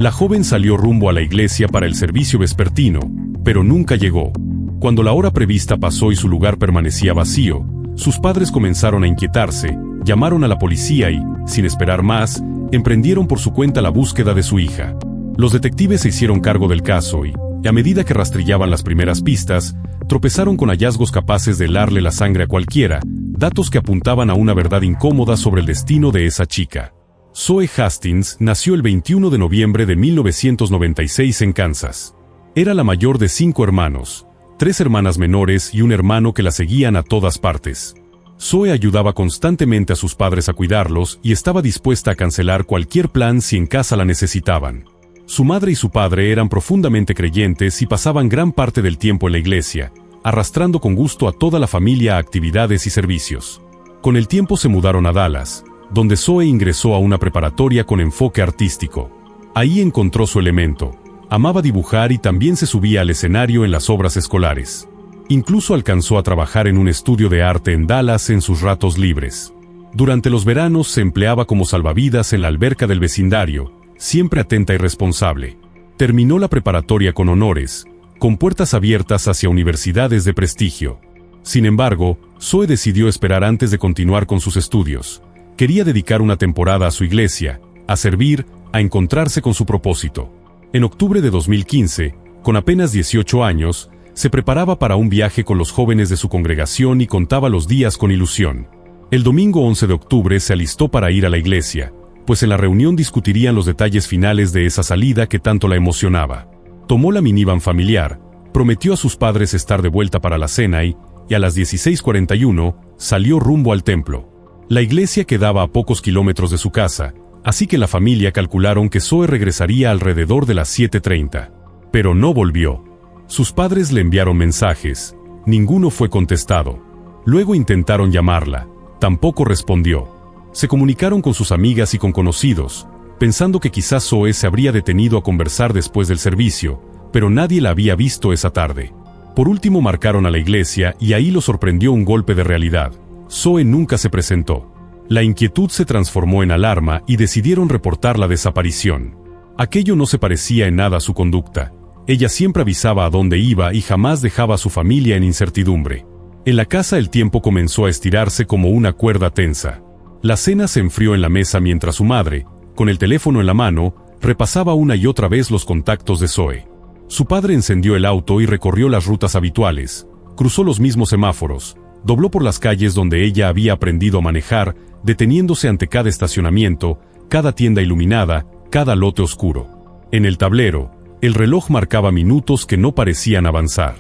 La joven salió rumbo a la iglesia para el servicio vespertino, pero nunca llegó. Cuando la hora prevista pasó y su lugar permanecía vacío, sus padres comenzaron a inquietarse, llamaron a la policía y, sin esperar más, emprendieron por su cuenta la búsqueda de su hija. Los detectives se hicieron cargo del caso y, a medida que rastrillaban las primeras pistas, tropezaron con hallazgos capaces de helarle la sangre a cualquiera, datos que apuntaban a una verdad incómoda sobre el destino de esa chica. Zoe Hastings nació el 21 de noviembre de 1996 en Kansas. Era la mayor de 5 hermanos, 3 hermanas menores y un hermano que la seguían a todas partes. Zoe ayudaba constantemente a sus padres a cuidarlos y estaba dispuesta a cancelar cualquier plan si en casa la necesitaban. Su madre y su padre eran profundamente creyentes y pasaban gran parte del tiempo en la iglesia, arrastrando con gusto a toda la familia a actividades y servicios. Con el tiempo se mudaron a Dallas, donde Zoe ingresó a una preparatoria con enfoque artístico. Ahí encontró su elemento. Amaba dibujar y también se subía al escenario en las obras escolares. Incluso alcanzó a trabajar en un estudio de arte en Dallas en sus ratos libres. Durante los veranos se empleaba como salvavidas en la alberca del vecindario, siempre atenta y responsable. Terminó la preparatoria con honores, con puertas abiertas hacia universidades de prestigio. Sin embargo, Zoe decidió esperar antes de continuar con sus estudios. Quería dedicar una temporada a su iglesia, a servir, a encontrarse con su propósito. En octubre de 2015, con apenas 18 años, se preparaba para un viaje con los jóvenes de su congregación y contaba los días con ilusión. El domingo 11 de octubre se alistó para ir a la iglesia, pues en la reunión discutirían los detalles finales de esa salida que tanto la emocionaba. Tomó la minivan familiar, prometió a sus padres estar de vuelta para la cena y a las 16:41, salió rumbo al templo. La iglesia quedaba a pocos kilómetros de su casa, así que la familia calcularon que Zoe regresaría alrededor de las 7:30. Pero no volvió. Sus padres le enviaron mensajes, ninguno fue contestado. Luego intentaron llamarla, tampoco respondió. Se comunicaron con sus amigas y con conocidos, pensando que quizás Zoe se habría detenido a conversar después del servicio, pero nadie la había visto esa tarde. Por último marcaron a la iglesia y ahí lo sorprendió un golpe de realidad. Zoe nunca se presentó. La inquietud se transformó en alarma y decidieron reportar la desaparición. Aquello no se parecía en nada a su conducta. Ella siempre avisaba a dónde iba y jamás dejaba a su familia en incertidumbre. En la casa el tiempo comenzó a estirarse como una cuerda tensa. La cena se enfrió en la mesa mientras su madre, con el teléfono en la mano, repasaba una y otra vez los contactos de Zoe. Su padre encendió el auto y recorrió las rutas habituales, cruzó los mismos semáforos, dobló por las calles donde ella había aprendido a manejar, deteniéndose ante cada estacionamiento, cada tienda iluminada, cada lote oscuro. En el tablero, el reloj marcaba minutos que no parecían avanzar.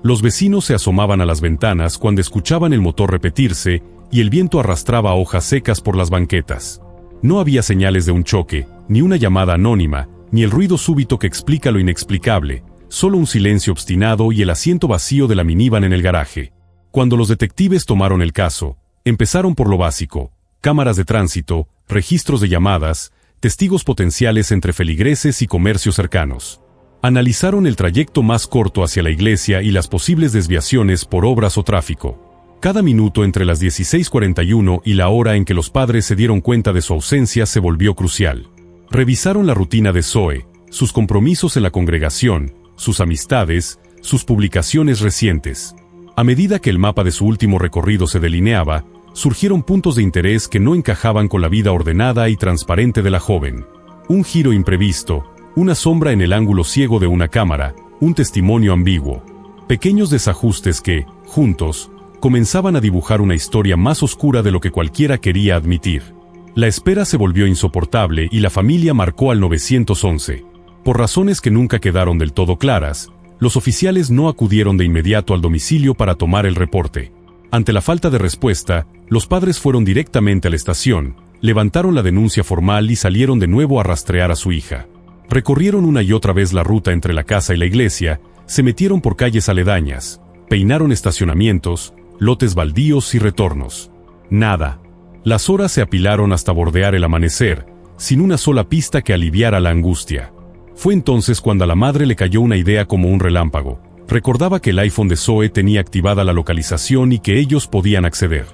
Los vecinos se asomaban a las ventanas cuando escuchaban el motor repetirse y el viento arrastraba hojas secas por las banquetas. No había señales de un choque, ni una llamada anónima, ni el ruido súbito que explica lo inexplicable, solo un silencio obstinado y el asiento vacío de la minivan en el garaje. Cuando los detectives tomaron el caso, empezaron por lo básico: cámaras de tránsito, registros de llamadas, testigos potenciales entre feligreses y comercios cercanos. Analizaron el trayecto más corto hacia la iglesia y las posibles desviaciones por obras o tráfico. Cada minuto entre las 16:41 y la hora en que los padres se dieron cuenta de su ausencia se volvió crucial. Revisaron la rutina de Zoe, sus compromisos en la congregación, sus amistades, sus publicaciones recientes. A medida que el mapa de su último recorrido se delineaba, surgieron puntos de interés que no encajaban con la vida ordenada y transparente de la joven. Un giro imprevisto, una sombra en el ángulo ciego de una cámara, un testimonio ambiguo. Pequeños desajustes que, juntos, comenzaban a dibujar una historia más oscura de lo que cualquiera quería admitir. La espera se volvió insoportable y la familia marcó al 911. Por razones que nunca quedaron del todo claras, los oficiales no acudieron de inmediato al domicilio para tomar el reporte. Ante la falta de respuesta, los padres fueron directamente a la estación, levantaron la denuncia formal y salieron de nuevo a rastrear a su hija. Recorrieron una y otra vez la ruta entre la casa y la iglesia, se metieron por calles aledañas, peinaron estacionamientos, lotes baldíos y retornos. Nada. Las horas se apilaron hasta bordear el amanecer, sin una sola pista que aliviara la angustia. Fue entonces cuando a la madre le cayó una idea como un relámpago. Recordaba que el iPhone de Zoe tenía activada la localización y que ellos podían acceder.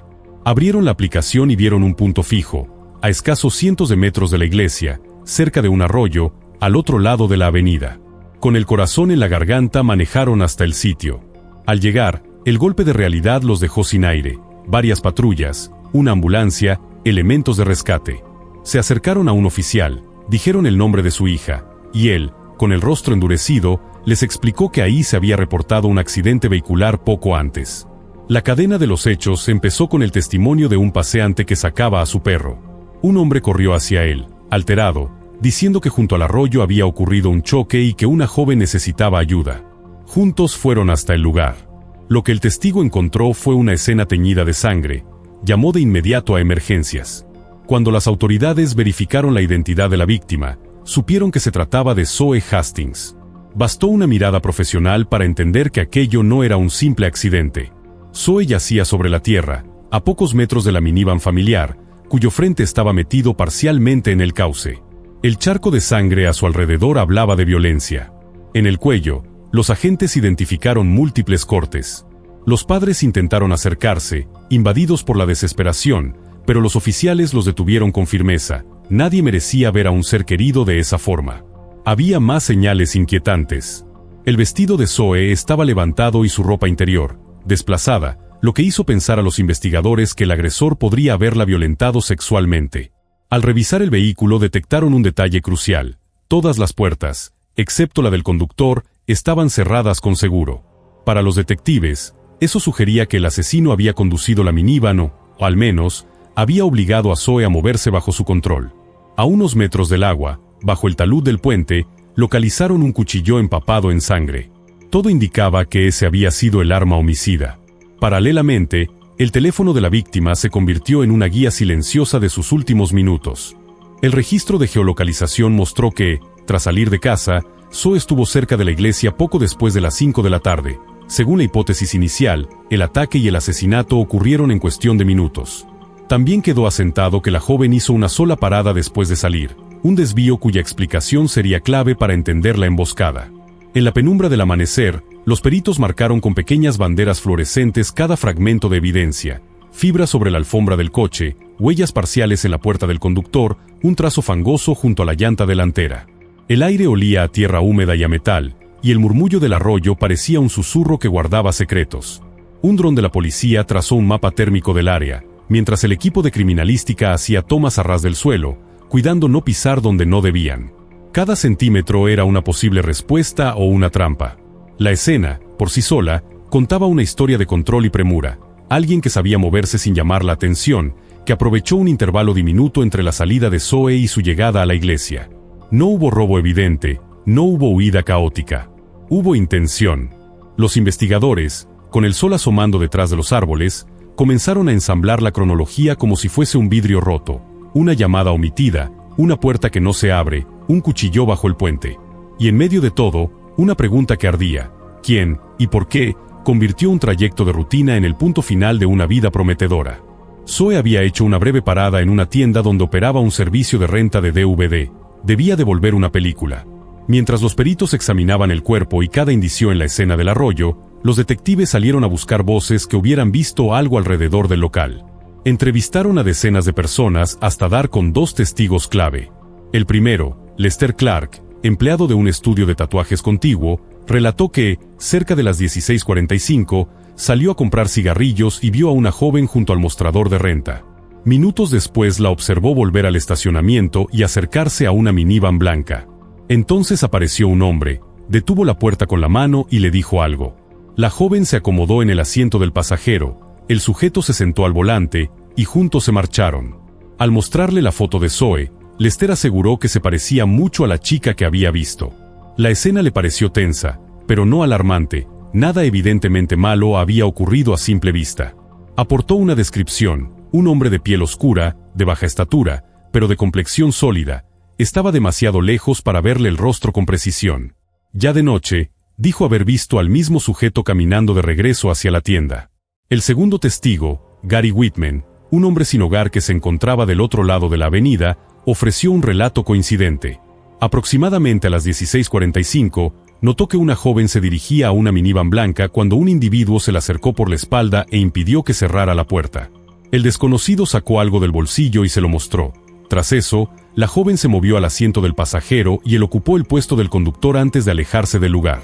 Abrieron la aplicación y vieron un punto fijo, a escasos cientos de metros de la iglesia, cerca de un arroyo, al otro lado de la avenida. Con el corazón en la garganta manejaron hasta el sitio. Al llegar, el golpe de realidad los dejó sin aire. Varias patrullas, una ambulancia, elementos de rescate. Se acercaron a un oficial, dijeron el nombre de su hija, y él, con el rostro endurecido, les explicó que ahí se había reportado un accidente vehicular poco antes. La cadena de los hechos empezó con el testimonio de un paseante que sacaba a su perro. Un hombre corrió hacia él, alterado, diciendo que junto al arroyo había ocurrido un choque y que una joven necesitaba ayuda. Juntos fueron hasta el lugar. Lo que el testigo encontró fue una escena teñida de sangre. Llamó de inmediato a emergencias. Cuando las autoridades verificaron la identidad de la víctima, supieron que se trataba de Zoe Hastings. Bastó una mirada profesional para entender que aquello no era un simple accidente. Zoe yacía sobre la tierra, a pocos metros de la minivan familiar, cuyo frente estaba metido parcialmente en el cauce. El charco de sangre a su alrededor hablaba de violencia. En el cuello, los agentes identificaron múltiples cortes. Los padres intentaron acercarse, invadidos por la desesperación, pero los oficiales los detuvieron con firmeza. Nadie merecía ver a un ser querido de esa forma. Había más señales inquietantes. El vestido de Zoe estaba levantado y su ropa interior, desplazada, lo que hizo pensar a los investigadores que el agresor podría haberla violentado sexualmente. Al revisar el vehículo detectaron un detalle crucial. Todas las puertas, excepto la del conductor, estaban cerradas con seguro. Para los detectives, eso sugería que el asesino había conducido la minivan o al menos, había obligado a Zoe a moverse bajo su control. A unos metros del agua, bajo el talud del puente, localizaron un cuchillo empapado en sangre. Todo indicaba que ese había sido el arma homicida. Paralelamente, el teléfono de la víctima se convirtió en una guía silenciosa de sus últimos minutos. El registro de geolocalización mostró que, tras salir de casa, Zoe estuvo cerca de la iglesia poco después de las 5 de la tarde. Según la hipótesis inicial, el ataque y el asesinato ocurrieron en cuestión de minutos. También quedó asentado que la joven hizo una sola parada después de salir, un desvío cuya explicación sería clave para entender la emboscada. En la penumbra del amanecer, los peritos marcaron con pequeñas banderas fluorescentes cada fragmento de evidencia: fibras sobre la alfombra del coche, huellas parciales en la puerta del conductor, un trazo fangoso junto a la llanta delantera. El aire olía a tierra húmeda y a metal, y el murmullo del arroyo parecía un susurro que guardaba secretos. Un dron de la policía trazó un mapa térmico del área, mientras el equipo de criminalística hacía tomas a ras del suelo, cuidando no pisar donde no debían. Cada centímetro era una posible respuesta o una trampa. La escena, por sí sola, contaba una historia de control y premura. Alguien que sabía moverse sin llamar la atención, que aprovechó un intervalo diminuto entre la salida de Zoe y su llegada a la iglesia. No hubo robo evidente, no hubo huida caótica. Hubo intención. Los investigadores, con el sol asomando detrás de los árboles, comenzaron a ensamblar la cronología como si fuese un vidrio roto, una llamada omitida, una puerta que no se abre, un cuchillo bajo el puente. Y en medio de todo, una pregunta que ardía: ¿quién y por qué convirtió un trayecto de rutina en el punto final de una vida prometedora? Zoe había hecho una breve parada en una tienda donde operaba un servicio de renta de DVD. Debía devolver una película. Mientras los peritos examinaban el cuerpo y cada indicio en la escena del arroyo, los detectives salieron a buscar voces que hubieran visto algo alrededor del local. Entrevistaron a decenas de personas hasta dar con dos testigos clave. El primero, Lester Clark, empleado de un estudio de tatuajes contiguo, relató que, cerca de las 16:45, salió a comprar cigarrillos y vio a una joven junto al mostrador de renta. Minutos después la observó volver al estacionamiento y acercarse a una minivan blanca. Entonces apareció un hombre, detuvo la puerta con la mano y le dijo algo. La joven se acomodó en el asiento del pasajero, el sujeto se sentó al volante, y juntos se marcharon. Al mostrarle la foto de Zoe, Lester aseguró que se parecía mucho a la chica que había visto. La escena le pareció tensa, pero no alarmante. Nada evidentemente malo había ocurrido a simple vista. Aportó una descripción: un hombre de piel oscura, de baja estatura, pero de complexión sólida. Estaba demasiado lejos para verle el rostro con precisión. Ya de noche, dijo haber visto al mismo sujeto caminando de regreso hacia la tienda. El segundo testigo, Gary Whitman, un hombre sin hogar que se encontraba del otro lado de la avenida, ofreció un relato coincidente. Aproximadamente a las 16:45, notó que una joven se dirigía a una minivan blanca cuando un individuo se le acercó por la espalda e impidió que cerrara la puerta. El desconocido sacó algo del bolsillo y se lo mostró. Tras eso, La joven se movió al asiento del pasajero y él ocupó el puesto del conductor antes de alejarse del lugar.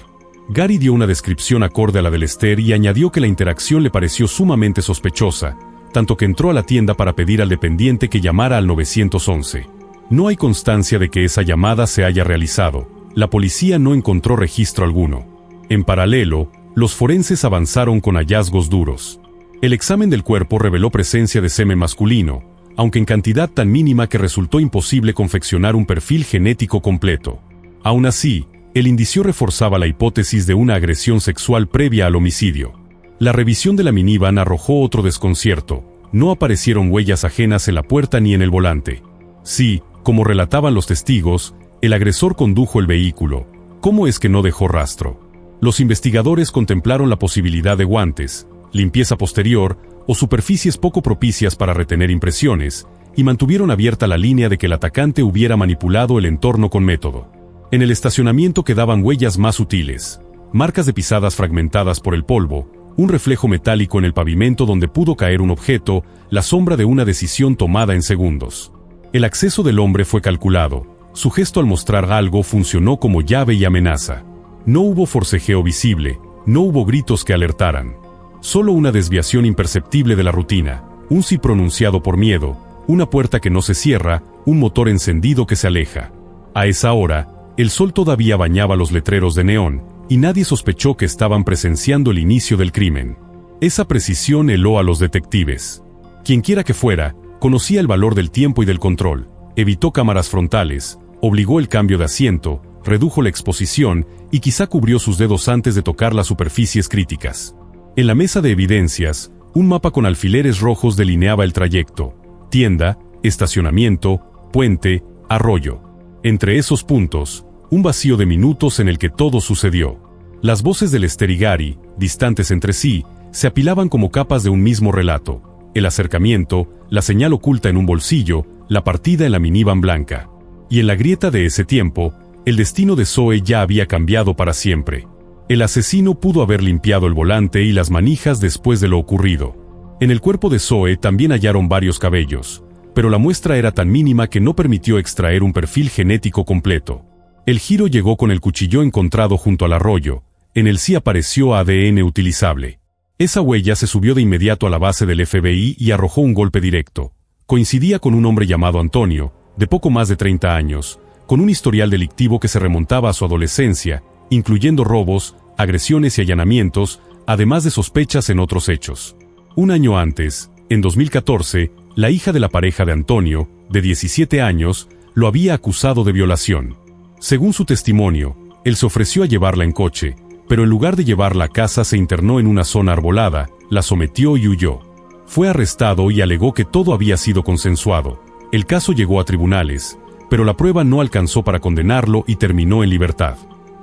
Gary dio una descripción acorde a la de Lester y añadió que la interacción le pareció sumamente sospechosa, tanto que entró a la tienda para pedir al dependiente que llamara al 911. No hay constancia de que esa llamada se haya realizado. La policía no encontró registro alguno. En paralelo, los forenses avanzaron con hallazgos duros. El examen del cuerpo reveló presencia de semen masculino, aunque en cantidad tan mínima que resultó imposible confeccionar un perfil genético completo. Aún así, el indicio reforzaba la hipótesis de una agresión sexual previa al homicidio. La revisión de la minivan arrojó otro desconcierto. No aparecieron huellas ajenas en la puerta ni en el volante. Sí, como relataban los testigos, el agresor condujo el vehículo. ¿Cómo es que no dejó rastro? Los investigadores contemplaron la posibilidad de guantes, limpieza posterior o superficies poco propicias para retener impresiones, y mantuvieron abierta la línea de que el atacante hubiera manipulado el entorno con método. En el estacionamiento quedaban huellas más sutiles, marcas de pisadas fragmentadas por el polvo, un reflejo metálico en el pavimento donde pudo caer un objeto, la sombra de una decisión tomada en segundos. El acceso del hombre fue calculado. Su gesto al mostrar algo funcionó como llave y amenaza. No hubo forcejeo visible, no hubo gritos que alertaran. Solo una desviación imperceptible de la rutina, un sí pronunciado por miedo, una puerta que no se cierra, un motor encendido que se aleja. A esa hora, el sol todavía bañaba los letreros de neón, y nadie sospechó que estaban presenciando el inicio del crimen. Esa precisión heló a los detectives. Quienquiera que fuera, conocía el valor del tiempo y del control, evitó cámaras frontales, obligó el cambio de asiento, redujo la exposición y quizá cubrió sus dedos antes de tocar las superficies críticas. En la mesa de evidencias, un mapa con alfileres rojos delineaba el trayecto: tienda, estacionamiento, puente, arroyo. Entre esos puntos, un vacío de minutos en el que todo sucedió. Las voces de Lester y Gary, distantes entre sí, se apilaban como capas de un mismo relato: el acercamiento, la señal oculta en un bolsillo, la partida en la minivan blanca. Y en la grieta de ese tiempo, el destino de Zoe ya había cambiado para siempre. El asesino pudo haber limpiado el volante y las manijas después de lo ocurrido. En el cuerpo de Zoe también hallaron varios cabellos, pero la muestra era tan mínima que no permitió extraer un perfil genético completo. El giro llegó con el cuchillo encontrado junto al arroyo. En él sí apareció ADN utilizable. Esa huella se subió de inmediato a la base del FBI y arrojó un golpe directo. Coincidía con un hombre llamado Antonio, de poco más de 30 años, con un historial delictivo que se remontaba a su adolescencia, incluyendo robos, agresiones y allanamientos, además de sospechas en otros hechos. Un año antes, en 2014, la hija de la pareja de Antonio, de 17 años, lo había acusado de violación. Según su testimonio, él se ofreció a llevarla en coche, pero en lugar de llevarla a casa se internó en una zona arbolada, la sometió y huyó. Fue arrestado y alegó que todo había sido consensuado. El caso llegó a tribunales, pero la prueba no alcanzó para condenarlo y terminó en libertad.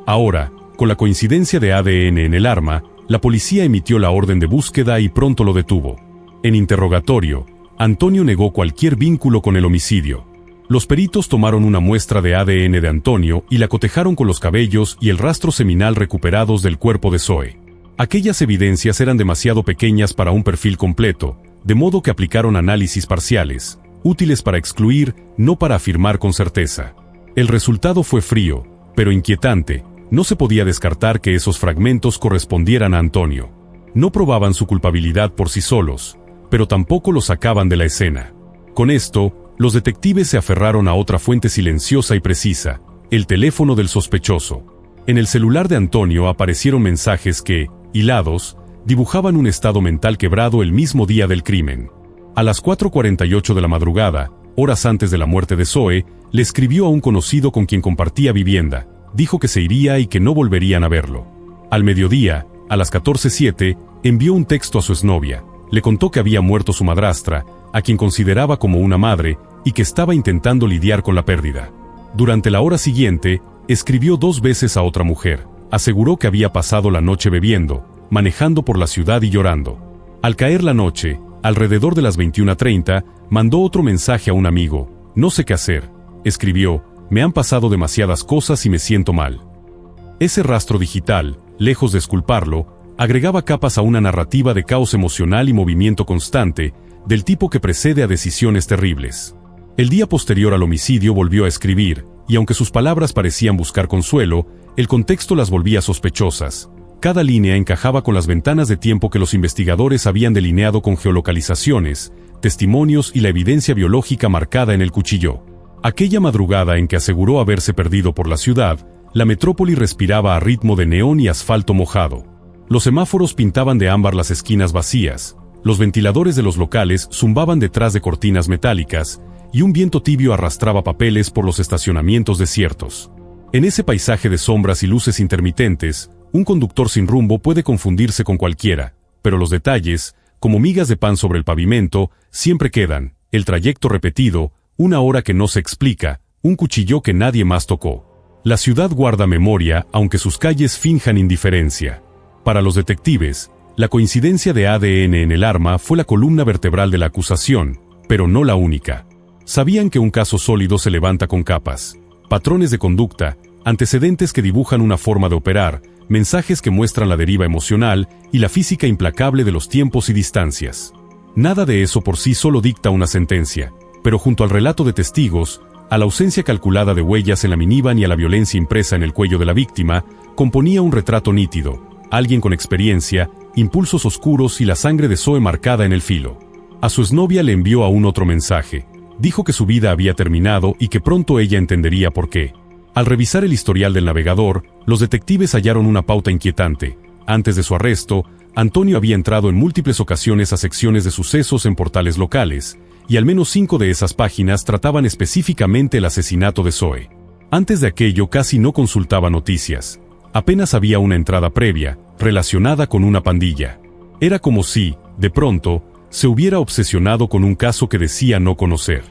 Ahora, con la coincidencia de ADN en el arma, la policía emitió la orden de búsqueda y pronto lo detuvo. En interrogatorio, Antonio negó cualquier vínculo con el homicidio. Los peritos tomaron una muestra de ADN de Antonio y la cotejaron con los cabellos y el rastro seminal recuperados del cuerpo de Zoe. Aquellas evidencias eran demasiado pequeñas para un perfil completo, de modo que aplicaron análisis parciales, útiles para excluir, no para afirmar con certeza. El resultado fue frío, pero inquietante. No se podía descartar que esos fragmentos correspondieran a Antonio. No probaban su culpabilidad por sí solos, pero tampoco lo sacaban de la escena. Con esto, los detectives se aferraron a otra fuente silenciosa y precisa: el teléfono del sospechoso. En el celular de Antonio aparecieron mensajes que, hilados, dibujaban un estado mental quebrado el mismo día del crimen. A las 4:48 de la madrugada, horas antes de la muerte de Zoe, le escribió a un conocido con quien compartía vivienda. Dijo que se iría y que no volverían a verlo. Al mediodía, a las 14:07, envió un texto a su exnovia. Le contó que había muerto su madrastra, a quien consideraba como una madre, y que estaba intentando lidiar con la pérdida. Durante la hora siguiente, escribió 2 veces a otra mujer. Aseguró que había pasado la noche bebiendo, manejando por la ciudad y llorando. Al caer la noche, alrededor de las 21:30, mandó otro mensaje a un amigo. No sé qué hacer. Escribió: me han pasado demasiadas cosas y me siento mal. Ese rastro digital, lejos de exculparlo, agregaba capas a una narrativa de caos emocional y movimiento constante, del tipo que precede a decisiones terribles. El día posterior al homicidio volvió a escribir, y aunque sus palabras parecían buscar consuelo, el contexto las volvía sospechosas. Cada línea encajaba con las ventanas de tiempo que los investigadores habían delineado con geolocalizaciones, testimonios y la evidencia biológica marcada en el cuchillo. Aquella madrugada en que aseguró haberse perdido por la ciudad, la metrópoli respiraba a ritmo de neón y asfalto mojado. Los semáforos pintaban de ámbar las esquinas vacías, los ventiladores de los locales zumbaban detrás de cortinas metálicas, y un viento tibio arrastraba papeles por los estacionamientos desiertos. En ese paisaje de sombras y luces intermitentes, un conductor sin rumbo puede confundirse con cualquiera, pero los detalles, como migas de pan sobre el pavimento, siempre quedan: el trayecto repetido, una hora que no se explica, un cuchillo que nadie más tocó. La ciudad guarda memoria, aunque sus calles finjan indiferencia. Para los detectives, la coincidencia de ADN en el arma fue la columna vertebral de la acusación, pero no la única. Sabían que un caso sólido se levanta con capas, patrones de conducta, antecedentes que dibujan una forma de operar, mensajes que muestran la deriva emocional y la física implacable de los tiempos y distancias. Nada de eso por sí solo dicta una sentencia, pero junto al relato de testigos, a la ausencia calculada de huellas en la minivan y a la violencia impresa en el cuello de la víctima, componía un retrato nítido: alguien con experiencia, impulsos oscuros y la sangre de Zoe marcada en el filo. A su exnovia le envió aún otro mensaje. Dijo que su vida había terminado y que pronto ella entendería por qué. Al revisar el historial del navegador, los detectives hallaron una pauta inquietante. Antes de su arresto, Antonio había entrado en múltiples ocasiones a secciones de sucesos en portales locales, y al menos 5 de esas páginas trataban específicamente el asesinato de Zoe. Antes de aquello casi no consultaba noticias. Apenas había una entrada previa, relacionada con una pandilla. Era como si, de pronto, se hubiera obsesionado con un caso que decía no conocer.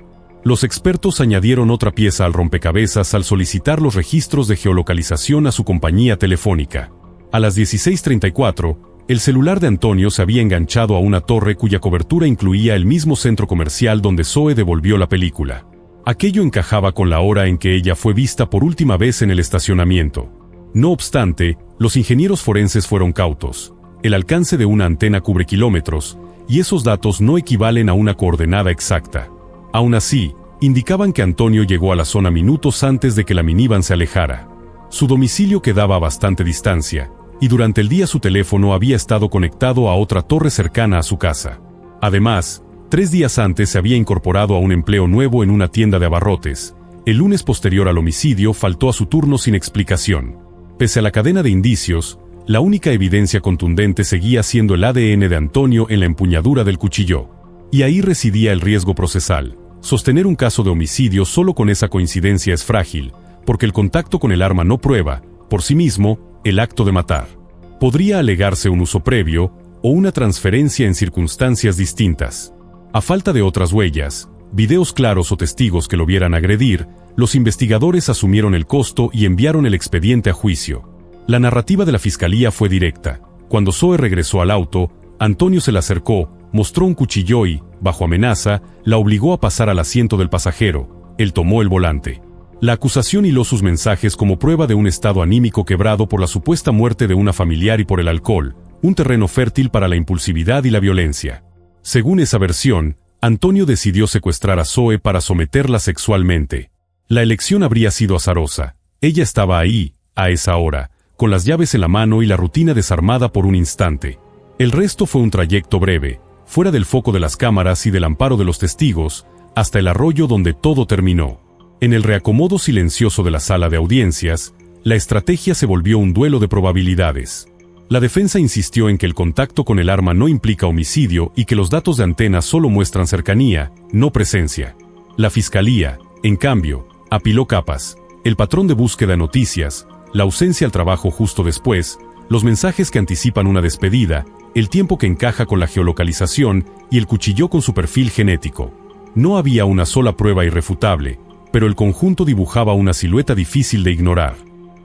Los expertos añadieron otra pieza al rompecabezas al solicitar los registros de geolocalización a su compañía telefónica. A las 16:34, el celular de Antonio se había enganchado a una torre cuya cobertura incluía el mismo centro comercial donde Zoe devolvió la película. Aquello encajaba con la hora en que ella fue vista por última vez en el estacionamiento. No obstante, los ingenieros forenses fueron cautos. El alcance de una antena cubre kilómetros, y esos datos no equivalen a una coordenada exacta. Aún así, indicaban que Antonio llegó a la zona minutos antes de que la minivan se alejara. Su domicilio quedaba a bastante distancia, y durante el día su teléfono había estado conectado a otra torre cercana a su casa. Además, 3 días antes se había incorporado a un empleo nuevo en una tienda de abarrotes. El lunes posterior al homicidio faltó a su turno sin explicación. Pese a la cadena de indicios, la única evidencia contundente seguía siendo el ADN de Antonio en la empuñadura del cuchillo. Y ahí residía el riesgo procesal. Sostener un caso de homicidio solo con esa coincidencia es frágil, porque el contacto con el arma no prueba, por sí mismo, el acto de matar. Podría alegarse un uso previo, o una transferencia en circunstancias distintas. A falta de otras huellas, videos claros o testigos que lo vieran agredir, los investigadores asumieron el costo y enviaron el expediente a juicio. La narrativa de la fiscalía fue directa. Cuando Zoe regresó al auto, Antonio se le acercó, mostró un cuchillo y, bajo amenaza, la obligó a pasar al asiento del pasajero. Él tomó el volante. La acusación hiló sus mensajes como prueba de un estado anímico quebrado por la supuesta muerte de una familiar y por el alcohol, un terreno fértil para la impulsividad y la violencia. Según esa versión, Antonio decidió secuestrar a Zoe para someterla sexualmente. La elección habría sido azarosa. Ella estaba ahí, a esa hora, con las llaves en la mano y la rutina desarmada por un instante. El resto fue un trayecto breve, fuera del foco de las cámaras y del amparo de los testigos, hasta el arroyo donde todo terminó. En el reacomodo silencioso de la sala de audiencias, la estrategia se volvió un duelo de probabilidades. La defensa insistió en que el contacto con el arma no implica homicidio y que los datos de antena solo muestran cercanía, no presencia. La fiscalía, en cambio, apiló capas: el patrón de búsqueda de noticias, la ausencia al trabajo justo después, los mensajes que anticipan una despedida, el tiempo que encaja con la geolocalización y el cuchillo con su perfil genético. No había una sola prueba irrefutable, pero el conjunto dibujaba una silueta difícil de ignorar.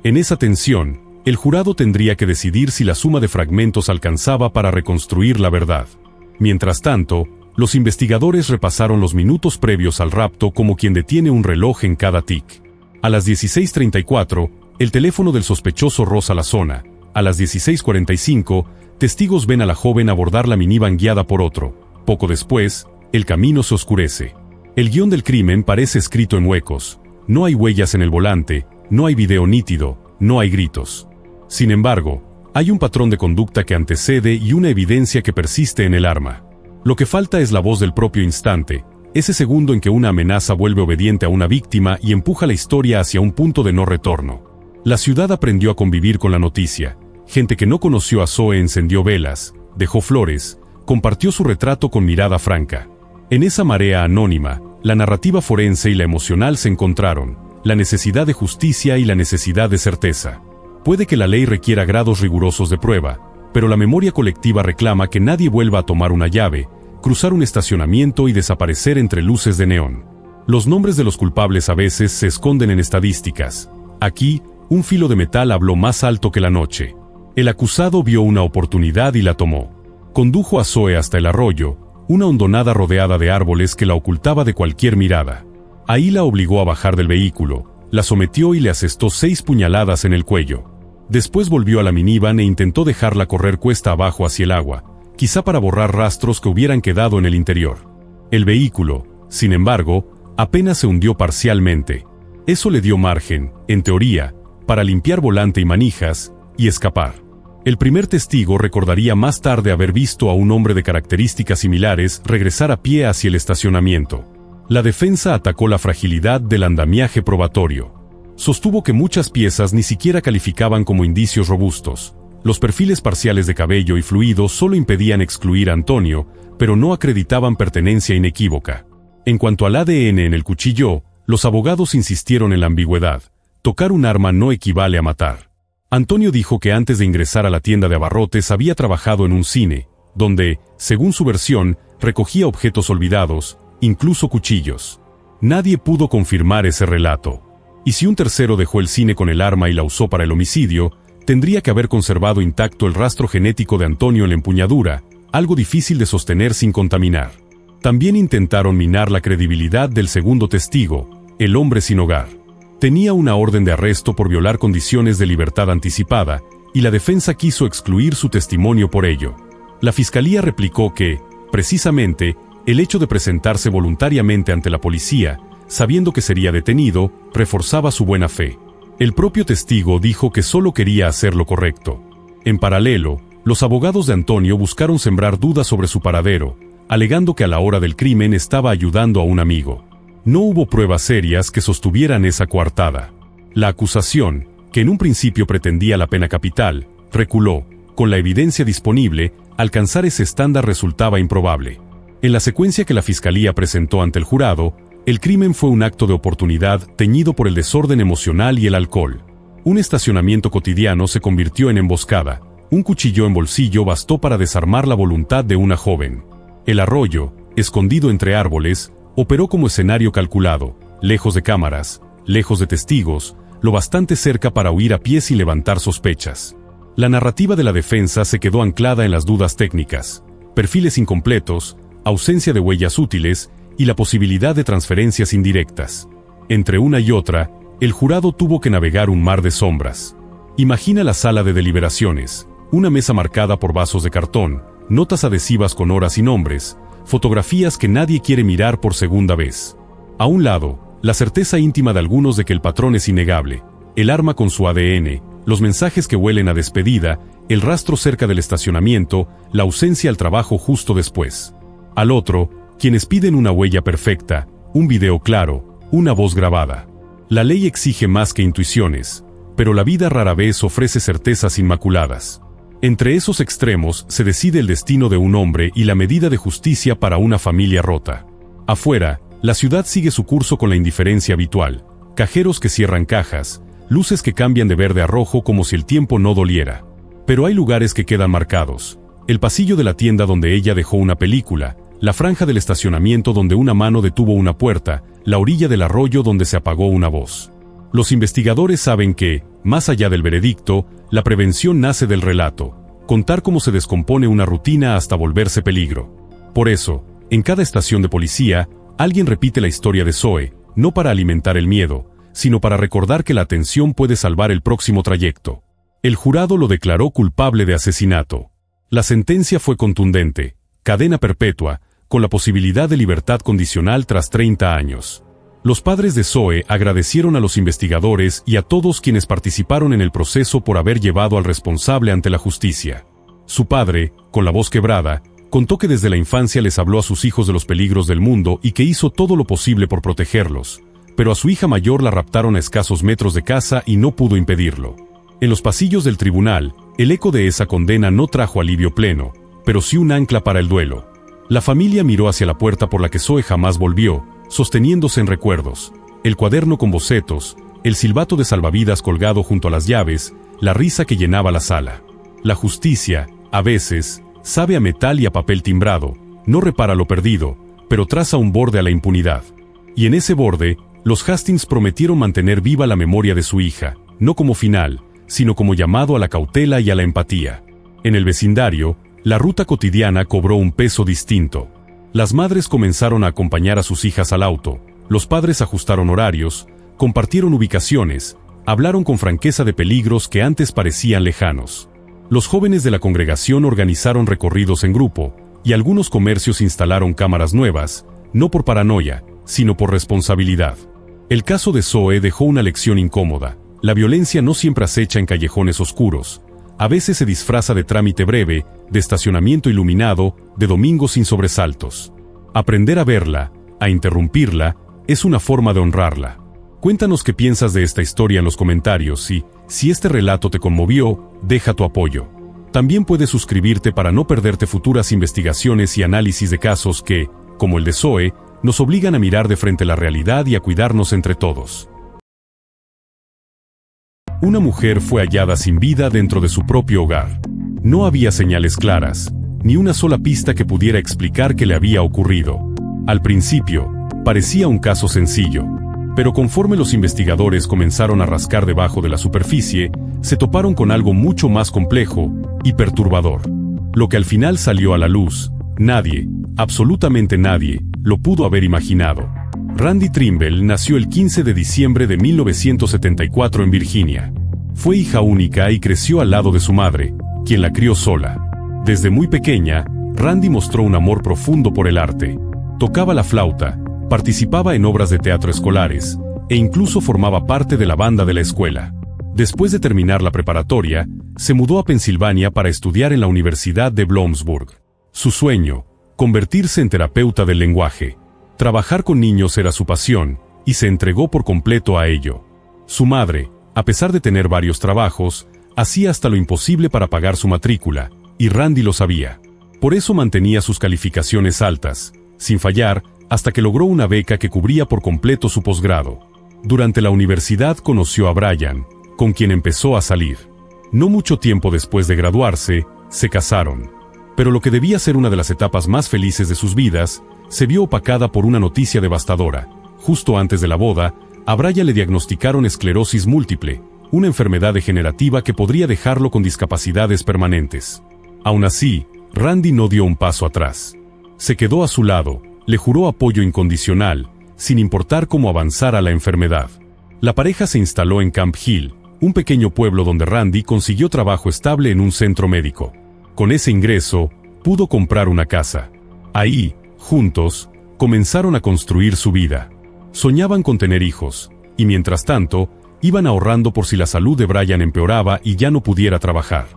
En esa tensión, el jurado tendría que decidir si la suma de fragmentos alcanzaba para reconstruir la verdad. Mientras tanto, los investigadores repasaron los minutos previos al rapto como quien detiene un reloj en cada tic. A las 16:34, el teléfono del sospechoso roza la zona. A las 16:45, testigos ven a la joven abordar la minivan guiada por otro. Poco después, el camino se oscurece. El guión del crimen parece escrito en huecos. No hay huellas en el volante, no hay video nítido, no hay gritos. Sin embargo, hay un patrón de conducta que antecede y una evidencia que persiste en el arma. Lo que falta es la voz del propio instante, ese segundo en que una amenaza vuelve obediente a una víctima y empuja la historia hacia un punto de no retorno. La ciudad aprendió a convivir con la noticia. Gente que no conoció a Zoe encendió velas, dejó flores, compartió su retrato con mirada franca. En esa marea anónima, la narrativa forense y la emocional se encontraron, la necesidad de justicia y la necesidad de certeza. Puede que la ley requiera grados rigurosos de prueba, pero la memoria colectiva reclama que nadie vuelva a tomar una llave, cruzar un estacionamiento y desaparecer entre luces de neón. Los nombres de los culpables a veces se esconden en estadísticas. Aquí, un filo de metal habló más alto que la noche. El acusado vio una oportunidad y la tomó. Condujo a Zoe hasta el arroyo, una hondonada rodeada de árboles que la ocultaba de cualquier mirada. Ahí la obligó a bajar del vehículo, la sometió y le asestó 6 puñaladas en el cuello. Después volvió a la minivan e intentó dejarla correr cuesta abajo hacia el agua, quizá para borrar rastros que hubieran quedado en el interior. El vehículo, sin embargo, apenas se hundió parcialmente. Eso le dio margen, en teoría, para limpiar volante y manijas, y escapar. El primer testigo recordaría más tarde haber visto a un hombre de características similares regresar a pie hacia el estacionamiento. La defensa atacó la fragilidad del andamiaje probatorio. Sostuvo que muchas piezas ni siquiera calificaban como indicios robustos. Los perfiles parciales de cabello y fluido solo impedían excluir a Antonio, pero no acreditaban pertenencia inequívoca. En cuanto al ADN en el cuchillo, los abogados insistieron en la ambigüedad. Tocar un arma no equivale a matar. Antonio dijo que antes de ingresar a la tienda de abarrotes había trabajado en un cine, donde, según su versión, recogía objetos olvidados, incluso cuchillos. Nadie pudo confirmar ese relato. Y si un tercero dejó el cine con el arma y la usó para el homicidio, tendría que haber conservado intacto el rastro genético de Antonio en la empuñadura, algo difícil de sostener sin contaminar. También intentaron minar la credibilidad del segundo testigo, el hombre sin hogar. Tenía una orden de arresto por violar condiciones de libertad anticipada, y la defensa quiso excluir su testimonio por ello. La fiscalía replicó que, precisamente, el hecho de presentarse voluntariamente ante la policía, sabiendo que sería detenido, reforzaba su buena fe. El propio testigo dijo que solo quería hacer lo correcto. En paralelo, los abogados de Antonio buscaron sembrar dudas sobre su paradero, alegando que a la hora del crimen estaba ayudando a un amigo. No hubo pruebas serias que sostuvieran esa coartada. La acusación, que en un principio pretendía la pena capital, reculó. Con la evidencia disponible, alcanzar ese estándar resultaba improbable. En la secuencia que la fiscalía presentó ante el jurado, el crimen fue un acto de oportunidad teñido por el desorden emocional y el alcohol. Un estacionamiento cotidiano se convirtió en emboscada. Un cuchillo en bolsillo bastó para desarmar la voluntad de una joven. El arroyo, escondido entre árboles, operó como escenario calculado, lejos de cámaras, lejos de testigos, lo bastante cerca para huir a pie sin levantar sospechas. La narrativa de la defensa se quedó anclada en las dudas técnicas, perfiles incompletos, ausencia de huellas útiles y la posibilidad de transferencias indirectas. Entre una y otra, el jurado tuvo que navegar un mar de sombras. Imagina la sala de deliberaciones, una mesa marcada por vasos de cartón, notas adhesivas con horas y nombres, fotografías que nadie quiere mirar por segunda vez. A un lado, la certeza íntima de algunos de que el patrón es innegable, el arma con su ADN, los mensajes que huelen a despedida, el rastro cerca del estacionamiento, la ausencia al trabajo justo después. Al otro, quienes piden una huella perfecta, un video claro, una voz grabada. La ley exige más que intuiciones, pero la vida rara vez ofrece certezas inmaculadas. Entre esos extremos se decide el destino de un hombre y la medida de justicia para una familia rota. Afuera, la ciudad sigue su curso con la indiferencia habitual, cajeros que cierran cajas, luces que cambian de verde a rojo como si el tiempo no doliera. Pero hay lugares que quedan marcados. El pasillo de la tienda donde ella dejó una película, la franja del estacionamiento donde una mano detuvo una puerta, la orilla del arroyo donde se apagó una voz. Los investigadores saben que, más allá del veredicto, la prevención nace del relato, contar cómo se descompone una rutina hasta volverse peligro. Por eso, en cada estación de policía, alguien repite la historia de Zoe, no para alimentar el miedo, sino para recordar que la atención puede salvar el próximo trayecto. El jurado lo declaró culpable de asesinato. La sentencia fue contundente, cadena perpetua, con la posibilidad de libertad condicional tras 30 años. Los padres de Zoe agradecieron a los investigadores y a todos quienes participaron en el proceso por haber llevado al responsable ante la justicia. Su padre, con la voz quebrada, contó que desde la infancia les habló a sus hijos de los peligros del mundo y que hizo todo lo posible por protegerlos, pero a su hija mayor la raptaron a escasos metros de casa y no pudo impedirlo. En los pasillos del tribunal, el eco de esa condena no trajo alivio pleno, pero sí un ancla para el duelo. La familia miró hacia la puerta por la que Zoe jamás volvió, sosteniéndose en recuerdos, el cuaderno con bocetos, el silbato de salvavidas colgado junto a las llaves, la risa que llenaba la sala. La justicia, a veces, sabe a metal y a papel timbrado, no repara lo perdido, pero traza un borde a la impunidad. Y en ese borde, los Hastings prometieron mantener viva la memoria de su hija, no como final, sino como llamado a la cautela y a la empatía. En el vecindario, la ruta cotidiana cobró un peso distinto. Las madres comenzaron a acompañar a sus hijas al auto, los padres ajustaron horarios, compartieron ubicaciones, hablaron con franqueza de peligros que antes parecían lejanos. Los jóvenes de la congregación organizaron recorridos en grupo, y algunos comercios instalaron cámaras nuevas, no por paranoia, sino por responsabilidad. El caso de Zoe dejó una lección incómoda. La violencia no siempre acecha en callejones oscuros. A veces se disfraza de trámite breve, de estacionamiento iluminado, de domingo sin sobresaltos. Aprender a verla, a interrumpirla, es una forma de honrarla. Cuéntanos qué piensas de esta historia en los comentarios y, si este relato te conmovió, deja tu apoyo. También puedes suscribirte para no perderte futuras investigaciones y análisis de casos que, como el de Zoe, nos obligan a mirar de frente la realidad y a cuidarnos entre todos. Una mujer fue hallada sin vida dentro de su propio hogar. No había señales claras, ni una sola pista que pudiera explicar qué le había ocurrido. Al principio, parecía un caso sencillo, pero conforme los investigadores comenzaron a rascar debajo de la superficie, se toparon con algo mucho más complejo y perturbador. Lo que al final salió a la luz, nadie, absolutamente nadie, lo pudo haber imaginado. Randy Trimble nació el 15 de diciembre de 1974 en Virginia. Fue hija única y creció al lado de su madre, quien la crió sola. Desde muy pequeña, Randy mostró un amor profundo por el arte. Tocaba la flauta, participaba en obras de teatro escolares, e incluso formaba parte de la banda de la escuela. Después de terminar la preparatoria, se mudó a Pensilvania para estudiar en la Universidad de Bloomsburg. Su sueño, convertirse en terapeuta del lenguaje. Trabajar con niños era su pasión, y se entregó por completo a ello. Su madre, a pesar de tener varios trabajos, hacía hasta lo imposible para pagar su matrícula, y Randy lo sabía. Por eso mantenía sus calificaciones altas, sin fallar, hasta que logró una beca que cubría por completo su posgrado. Durante la universidad conoció a Brian, con quien empezó a salir. No mucho tiempo después de graduarse, se casaron. Pero lo que debía ser una de las etapas más felices de sus vidas, se vio opacada por una noticia devastadora. Justo antes de la boda, a Brian le diagnosticaron esclerosis múltiple, una enfermedad degenerativa que podría dejarlo con discapacidades permanentes. Aún así, Randy no dio un paso atrás. Se quedó a su lado, le juró apoyo incondicional, sin importar cómo avanzara la enfermedad. La pareja se instaló en Camp Hill, un pequeño pueblo donde Randy consiguió trabajo estable en un centro médico. Con ese ingreso, pudo comprar una casa. Ahí, juntos, comenzaron a construir su vida. Soñaban con tener hijos, y mientras tanto, iban ahorrando por si la salud de Brian empeoraba y ya no pudiera trabajar.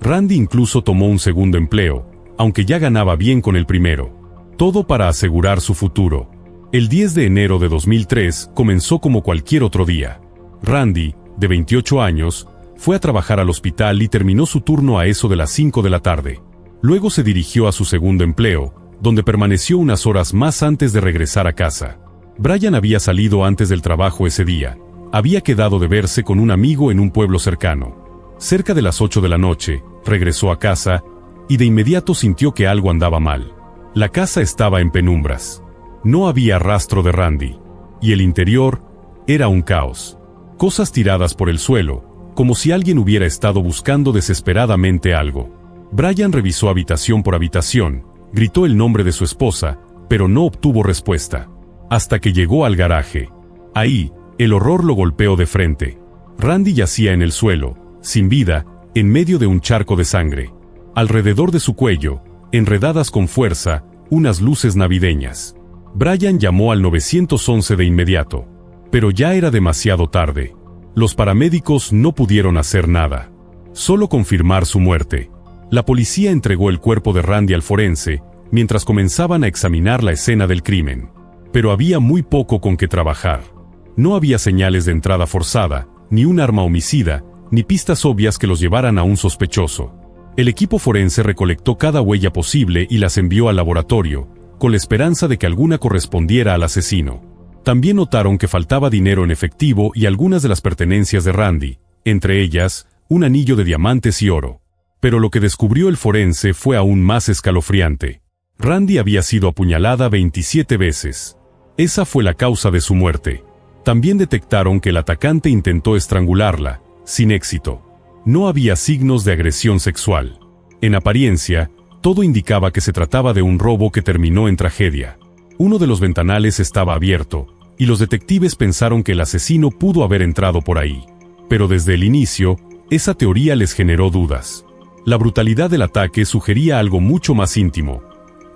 Randy incluso tomó un segundo empleo, aunque ya ganaba bien con el primero. Todo para asegurar su futuro. El 10 de enero de 2003 comenzó como cualquier otro día. Randy, de 28 años, fue a trabajar al hospital y terminó su turno a eso de las 5 de la tarde. Luego se dirigió a su segundo empleo, donde permaneció unas horas más antes de regresar a casa. Brian había salido antes del trabajo ese día. Había quedado de verse con un amigo en un pueblo cercano. Cerca de las 8 de la noche, regresó a casa, y de inmediato sintió que algo andaba mal. La casa estaba en penumbras. No había rastro de Randy. Y el interior era un caos. Cosas tiradas por el suelo, como si alguien hubiera estado buscando desesperadamente algo. Brian revisó habitación por habitación, gritó el nombre de su esposa, pero no obtuvo respuesta. Hasta que llegó al garaje. Ahí, el horror lo golpeó de frente. Randy yacía en el suelo, sin vida, en medio de un charco de sangre. Alrededor de su cuello, enredadas con fuerza, unas luces navideñas. Brian llamó al 911 de inmediato, pero ya era demasiado tarde. Los paramédicos no pudieron hacer nada, solo confirmar su muerte. La policía entregó el cuerpo de Randy al forense, mientras comenzaban a examinar la escena del crimen. Pero había muy poco con que trabajar. No había señales de entrada forzada, ni un arma homicida, ni pistas obvias que los llevaran a un sospechoso. El equipo forense recolectó cada huella posible y las envió al laboratorio, con la esperanza de que alguna correspondiera al asesino. También notaron que faltaba dinero en efectivo y algunas de las pertenencias de Randy, entre ellas, un anillo de diamantes y oro. Pero lo que descubrió el forense fue aún más escalofriante. Randy había sido apuñalada 27 veces. Esa fue la causa de su muerte. También detectaron que el atacante intentó estrangularla, sin éxito. No había signos de agresión sexual. En apariencia, todo indicaba que se trataba de un robo que terminó en tragedia. Uno de los ventanales estaba abierto, y los detectives pensaron que el asesino pudo haber entrado por ahí. Pero desde el inicio, esa teoría les generó dudas. La brutalidad del ataque sugería algo mucho más íntimo,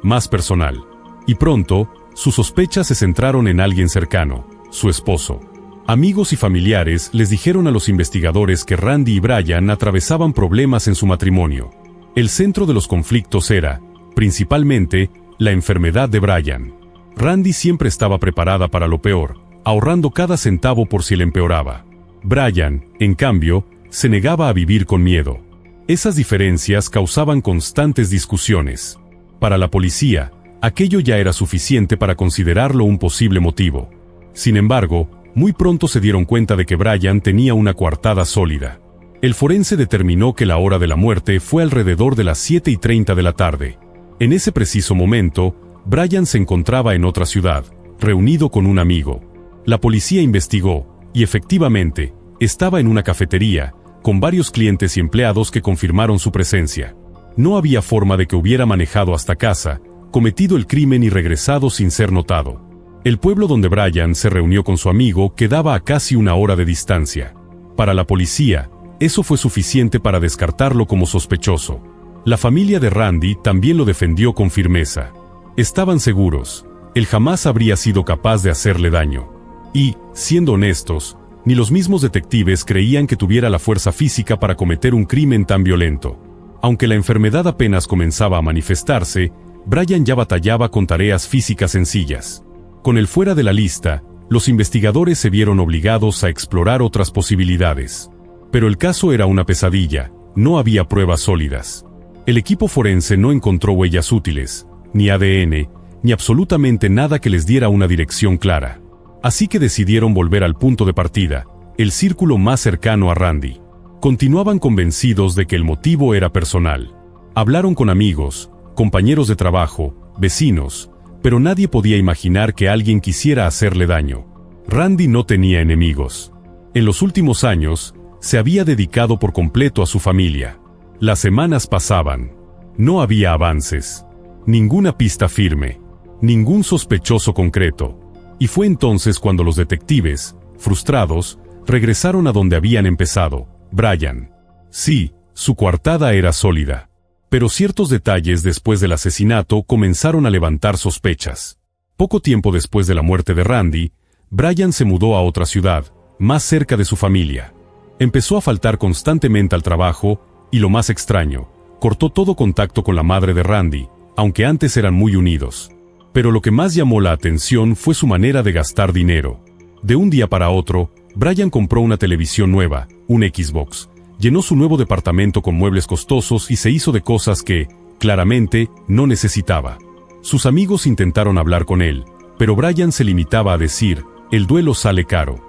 más personal. Y pronto, sus sospechas se centraron en alguien cercano, su esposo. Amigos y familiares les dijeron a los investigadores que Randy y Brian atravesaban problemas en su matrimonio. El centro de los conflictos era, principalmente, la enfermedad de Brian. Randy siempre estaba preparada para lo peor, ahorrando cada centavo por si le empeoraba. Brian, en cambio, se negaba a vivir con miedo. Esas diferencias causaban constantes discusiones. Para la policía, aquello ya era suficiente para considerarlo un posible motivo. Sin embargo, muy pronto se dieron cuenta de que Brian tenía una coartada sólida. El forense determinó que la hora de la muerte fue alrededor de las 7:30 de la tarde. En ese preciso momento, Brian se encontraba en otra ciudad, reunido con un amigo. La policía investigó, y efectivamente, estaba en una cafetería, con varios clientes y empleados que confirmaron su presencia. No había forma de que hubiera manejado hasta casa, cometido el crimen y regresado sin ser notado. El pueblo donde Brian se reunió con su amigo quedaba a casi una hora de distancia. Para la policía, eso fue suficiente para descartarlo como sospechoso. La familia de Randy también lo defendió con firmeza. Estaban seguros, él jamás habría sido capaz de hacerle daño. Y, siendo honestos, ni los mismos detectives creían que tuviera la fuerza física para cometer un crimen tan violento. Aunque la enfermedad apenas comenzaba a manifestarse, Brian ya batallaba con tareas físicas sencillas. Con él fuera de la lista, los investigadores se vieron obligados a explorar otras posibilidades. Pero el caso era una pesadilla, no había pruebas sólidas. El equipo forense no encontró huellas útiles, ni ADN, ni absolutamente nada que les diera una dirección clara. Así que decidieron volver al punto de partida, el círculo más cercano a Randy. Continuaban convencidos de que el motivo era personal. Hablaron con amigos, compañeros de trabajo, vecinos, pero nadie podía imaginar que alguien quisiera hacerle daño. Randy no tenía enemigos. En los últimos años, se había dedicado por completo a su familia. Las semanas pasaban. No había avances. Ninguna pista firme. Ningún sospechoso concreto. Y fue entonces cuando los detectives, frustrados, regresaron a donde habían empezado, Brian. Sí, su coartada era sólida. Pero ciertos detalles después del asesinato comenzaron a levantar sospechas. Poco tiempo después de la muerte de Randy, Brian se mudó a otra ciudad, más cerca de su familia. Empezó a faltar constantemente al trabajo, y lo más extraño, cortó todo contacto con la madre de Randy, aunque antes eran muy unidos. Pero lo que más llamó la atención fue su manera de gastar dinero. De un día para otro, Brian compró una televisión nueva, un Xbox, llenó su nuevo departamento con muebles costosos y se hizo de cosas que, claramente, no necesitaba. Sus amigos intentaron hablar con él, pero Brian se limitaba a decir, el duelo sale caro.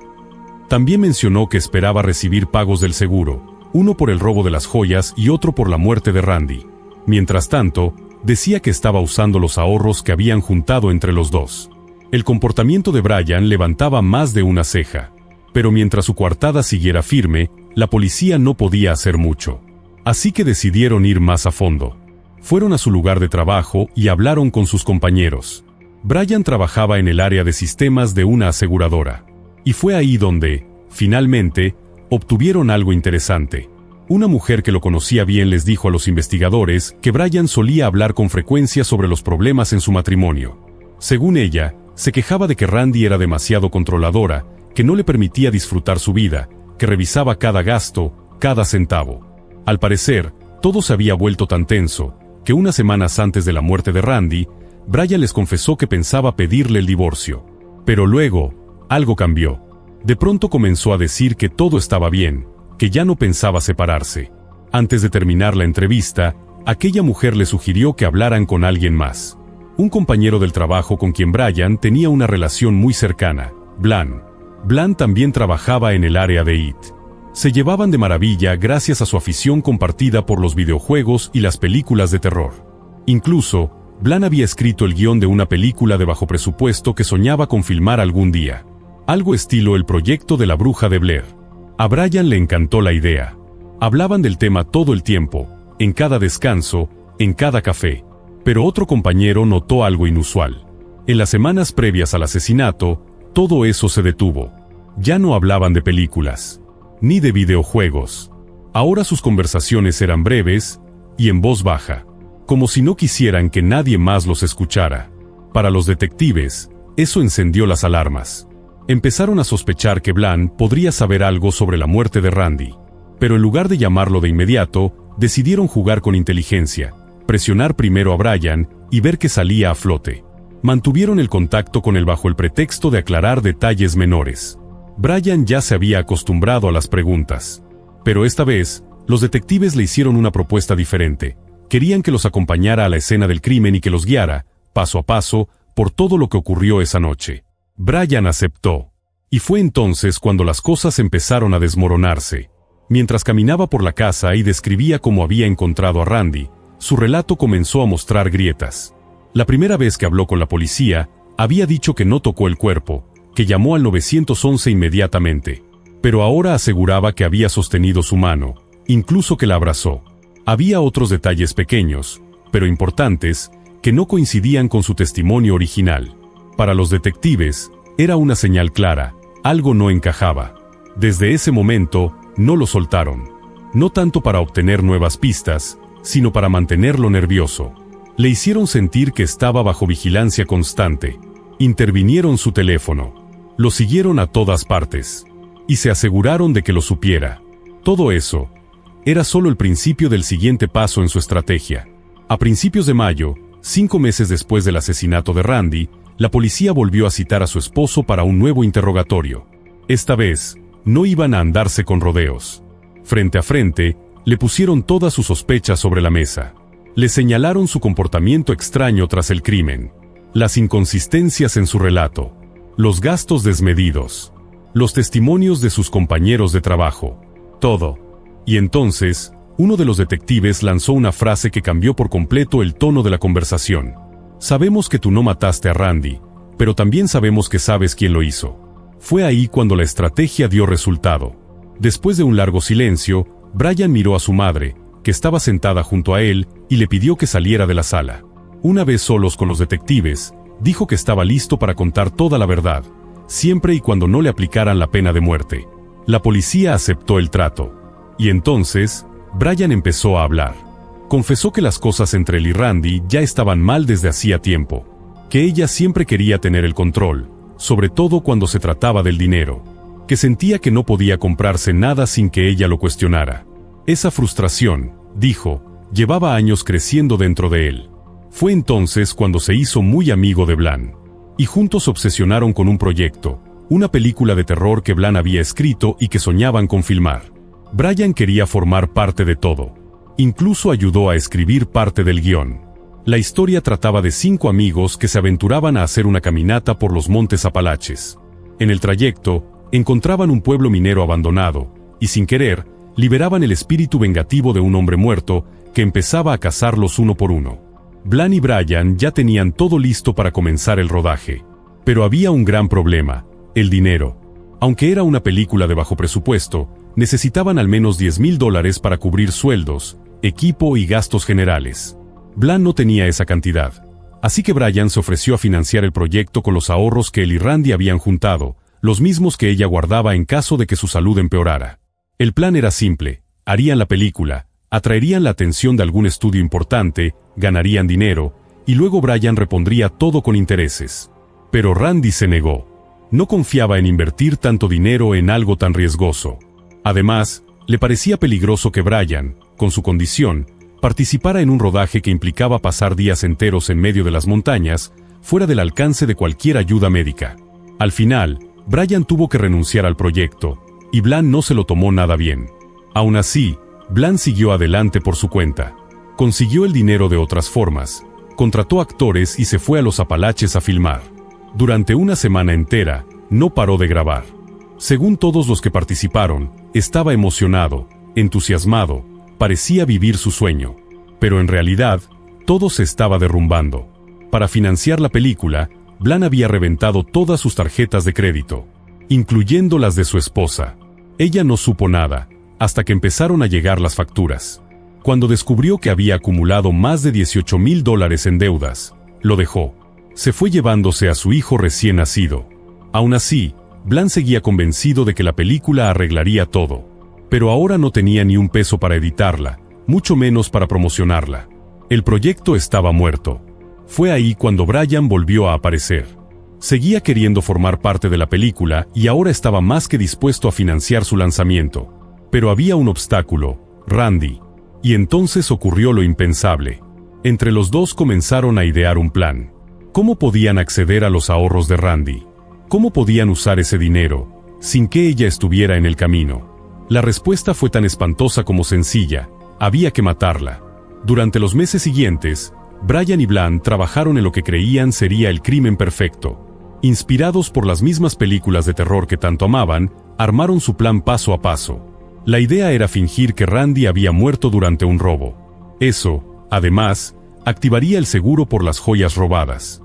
También mencionó que esperaba recibir pagos del seguro, uno por el robo de las joyas y otro por la muerte de Randy. Mientras tanto, decía que estaba usando los ahorros que habían juntado entre los dos. El comportamiento de Brian levantaba más de una ceja. Pero mientras su coartada siguiera firme, la policía no podía hacer mucho. Así que decidieron ir más a fondo. Fueron a su lugar de trabajo y hablaron con sus compañeros. Brian trabajaba en el área de sistemas de una aseguradora. Y fue ahí donde, finalmente, obtuvieron algo interesante. Una mujer que lo conocía bien les dijo a los investigadores que Brian solía hablar con frecuencia sobre los problemas en su matrimonio. Según ella, se quejaba de que Randy era demasiado controladora, que no le permitía disfrutar su vida, que revisaba cada gasto, cada centavo. Al parecer, todo se había vuelto tan tenso, que unas semanas antes de la muerte de Randy, Brian les confesó que pensaba pedirle el divorcio. Pero luego, algo cambió. De pronto comenzó a decir que todo estaba bien, que ya no pensaba separarse. Antes de terminar la entrevista, aquella mujer le sugirió que hablaran con alguien más. Un compañero del trabajo con quien Brian tenía una relación muy cercana, Blan. Blan también trabajaba en el área de IT. Se llevaban de maravilla gracias a su afición compartida por los videojuegos y las películas de terror. Incluso, Blan había escrito el guión de una película de bajo presupuesto que soñaba con filmar algún día. Algo estilo el proyecto de la Bruja de Blair. A Brian le encantó la idea. Hablaban del tema todo el tiempo, en cada descanso, en cada café. Pero otro compañero notó algo inusual. En las semanas previas al asesinato, todo eso se detuvo. Ya no hablaban de películas, ni de videojuegos. Ahora sus conversaciones eran breves y en voz baja, como si no quisieran que nadie más los escuchara. Para los detectives, eso encendió las alarmas. Empezaron a sospechar que Blan podría saber algo sobre la muerte de Randy. Pero en lugar de llamarlo de inmediato, decidieron jugar con inteligencia, presionar primero a Brian y ver que salía a flote. Mantuvieron el contacto con él bajo el pretexto de aclarar detalles menores. Brian ya se había acostumbrado a las preguntas. Pero esta vez, los detectives le hicieron una propuesta diferente. Querían que los acompañara a la escena del crimen y que los guiara, paso a paso, por todo lo que ocurrió esa noche. Brian aceptó. Y fue entonces cuando las cosas empezaron a desmoronarse. Mientras caminaba por la casa y describía cómo había encontrado a Randy, su relato comenzó a mostrar grietas. La primera vez que habló con la policía, había dicho que no tocó el cuerpo, que llamó al 911 inmediatamente. Pero ahora aseguraba que había sostenido su mano, incluso que la abrazó. Había otros detalles pequeños, pero importantes, que no coincidían con su testimonio original. Para los detectives, era una señal clara, algo no encajaba. Desde ese momento, no lo soltaron. No tanto para obtener nuevas pistas, sino para mantenerlo nervioso. Le hicieron sentir que estaba bajo vigilancia constante. Intervinieron su teléfono. Lo siguieron a todas partes. Y se aseguraron de que lo supiera. Todo eso era solo el principio del siguiente paso en su estrategia. A principios de mayo, 5 meses después del asesinato de Randy, la policía volvió a citar a su esposo para un nuevo interrogatorio. Esta vez, no iban a andarse con rodeos. Frente a frente, le pusieron todas sus sospechas sobre la mesa. Le señalaron su comportamiento extraño tras el crimen, las inconsistencias en su relato, los gastos desmedidos, los testimonios de sus compañeros de trabajo, todo. Y entonces, uno de los detectives lanzó una frase que cambió por completo el tono de la conversación. Sabemos que tú no mataste a Randy, pero también sabemos que sabes quién lo hizo. Fue ahí cuando la estrategia dio resultado. Después de un largo silencio, Brian miró a su madre, que estaba sentada junto a él, y le pidió que saliera de la sala. Una vez solos con los detectives, dijo que estaba listo para contar toda la verdad, siempre y cuando no le aplicaran la pena de muerte. La policía aceptó el trato. Y entonces, Brian empezó a hablar. Confesó que las cosas entre él y Randy ya estaban mal desde hacía tiempo, que ella siempre quería tener el control, sobre todo cuando se trataba del dinero, que sentía que no podía comprarse nada sin que ella lo cuestionara. Esa frustración, dijo, llevaba años creciendo dentro de él. Fue entonces cuando se hizo muy amigo de Blan, y juntos se obsesionaron con un proyecto, una película de terror que Blan había escrito y que soñaban con filmar. Brian quería formar parte de todo. Incluso ayudó a escribir parte del guión. La historia trataba de 5 amigos que se aventuraban a hacer una caminata por los montes Apalaches. En el trayecto, encontraban un pueblo minero abandonado, y sin querer, liberaban el espíritu vengativo de un hombre muerto que empezaba a cazarlos uno por uno. Blan y Brian ya tenían todo listo para comenzar el rodaje. Pero había un gran problema: el dinero. Aunque era una película de bajo presupuesto, necesitaban al menos $10,000 para cubrir sueldos, equipo y gastos generales. Blan no tenía esa cantidad. Así que Brian se ofreció a financiar el proyecto con los ahorros que él y Randy habían juntado, los mismos que ella guardaba en caso de que su salud empeorara. El plan era simple: harían la película, atraerían la atención de algún estudio importante, ganarían dinero, y luego Brian repondría todo con intereses. Pero Randy se negó. No confiaba en invertir tanto dinero en algo tan riesgoso. Además, le parecía peligroso que Brian, con su condición, participara en un rodaje que implicaba pasar días enteros en medio de las montañas, fuera del alcance de cualquier ayuda médica. Al final, Brian tuvo que renunciar al proyecto, y Blan no se lo tomó nada bien. Aún así, Blan siguió adelante por su cuenta. Consiguió el dinero de otras formas, contrató actores y se fue a los Apalaches a filmar. Durante una semana entera, no paró de grabar. Según todos los que participaron, estaba emocionado, entusiasmado, parecía vivir su sueño. Pero en realidad, todo se estaba derrumbando. Para financiar la película, Blan había reventado todas sus tarjetas de crédito, incluyendo las de su esposa. Ella no supo nada, hasta que empezaron a llegar las facturas. Cuando descubrió que había acumulado más de $18,000 en deudas, lo dejó. Se fue llevándose a su hijo recién nacido. Aún así, Blan seguía convencido de que la película arreglaría todo. Pero ahora no tenía ni un peso para editarla, mucho menos para promocionarla. El proyecto estaba muerto. Fue ahí cuando Brian volvió a aparecer. Seguía queriendo formar parte de la película y ahora estaba más que dispuesto a financiar su lanzamiento. Pero había un obstáculo, Randy. Y entonces ocurrió lo impensable. Entre los dos comenzaron a idear un plan. ¿Cómo podían acceder a los ahorros de Randy? ¿Cómo podían usar ese dinero, sin que ella estuviera en el camino? La respuesta fue tan espantosa como sencilla: había que matarla. Durante los meses siguientes, Brian y Blan trabajaron en lo que creían sería el crimen perfecto. Inspirados por las mismas películas de terror que tanto amaban, armaron su plan paso a paso. La idea era fingir que Randy había muerto durante un robo. Eso, además, activaría el seguro por las joyas robadas.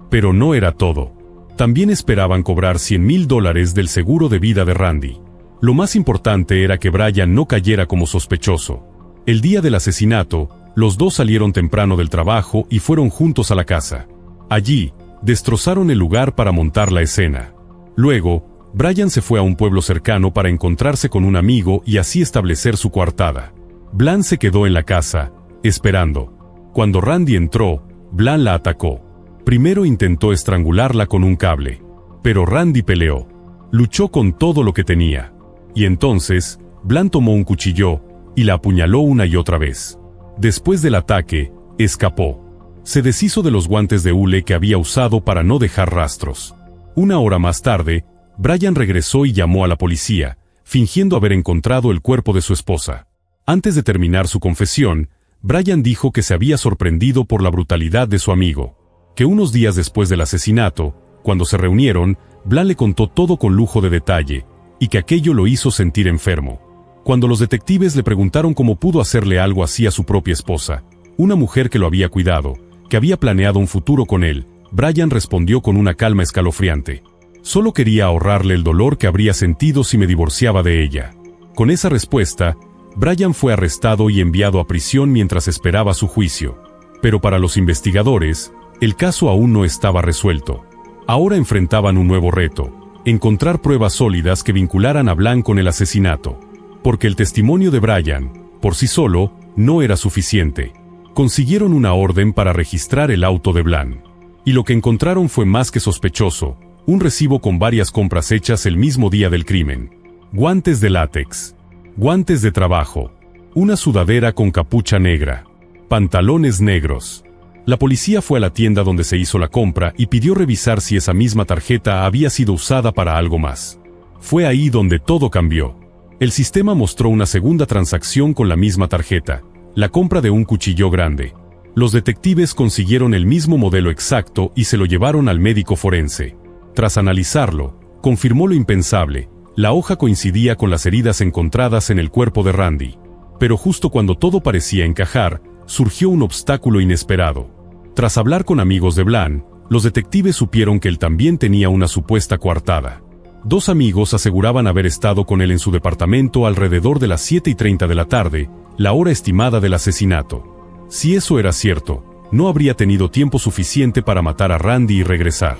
Pero no era todo. También esperaban cobrar $100,000 del seguro de vida de Randy. Lo más importante era que Brian no cayera como sospechoso. El día del asesinato, los dos salieron temprano del trabajo y fueron juntos a la casa. Allí, destrozaron el lugar para montar la escena. Luego, Brian se fue a un pueblo cercano para encontrarse con un amigo y así establecer su coartada. Blan se quedó en la casa, esperando. Cuando Randy entró, Blan la atacó. Primero intentó estrangularla con un cable. Pero Randy peleó. Luchó con todo lo que tenía. Y entonces, Blan tomó un cuchillo y la apuñaló una y otra vez. Después del ataque, escapó. Se deshizo de los guantes de hule que había usado para no dejar rastros. Una hora más tarde, Brian regresó y llamó a la policía, fingiendo haber encontrado el cuerpo de su esposa. Antes de terminar su confesión, Brian dijo que se había sorprendido por la brutalidad de su amigo. Que unos días después del asesinato, cuando se reunieron, Blan le contó todo con lujo de detalle, y que aquello lo hizo sentir enfermo. Cuando los detectives le preguntaron cómo pudo hacerle algo así a su propia esposa, una mujer que lo había cuidado, que había planeado un futuro con él, Brian respondió con una calma escalofriante: solo quería ahorrarle el dolor que habría sentido si me divorciaba de ella. Con esa respuesta, Brian fue arrestado y enviado a prisión mientras esperaba su juicio. Pero para los investigadores, el caso aún no estaba resuelto. Ahora enfrentaban un nuevo reto: encontrar pruebas sólidas que vincularan a Blan con el asesinato. Porque el testimonio de Brian, por sí solo, no era suficiente. Consiguieron una orden para registrar el auto de Blan. Y lo que encontraron fue más que sospechoso: un recibo con varias compras hechas el mismo día del crimen. Guantes de látex, guantes de trabajo, una sudadera con capucha negra, pantalones negros. La policía fue a la tienda donde se hizo la compra y pidió revisar si esa misma tarjeta había sido usada para algo más. Fue ahí donde todo cambió. El sistema mostró una segunda transacción con la misma tarjeta, la compra de un cuchillo grande. Los detectives consiguieron el mismo modelo exacto y se lo llevaron al médico forense. Tras analizarlo, confirmó lo impensable: la hoja coincidía con las heridas encontradas en el cuerpo de Randy. Pero justo cuando todo parecía encajar, surgió un obstáculo inesperado. Tras hablar con amigos de Blan, los detectives supieron que él también tenía una supuesta coartada. Dos amigos aseguraban haber estado con él en su departamento alrededor de las 7:30 de la tarde, la hora estimada del asesinato. Si eso era cierto, no habría tenido tiempo suficiente para matar a Randy y regresar.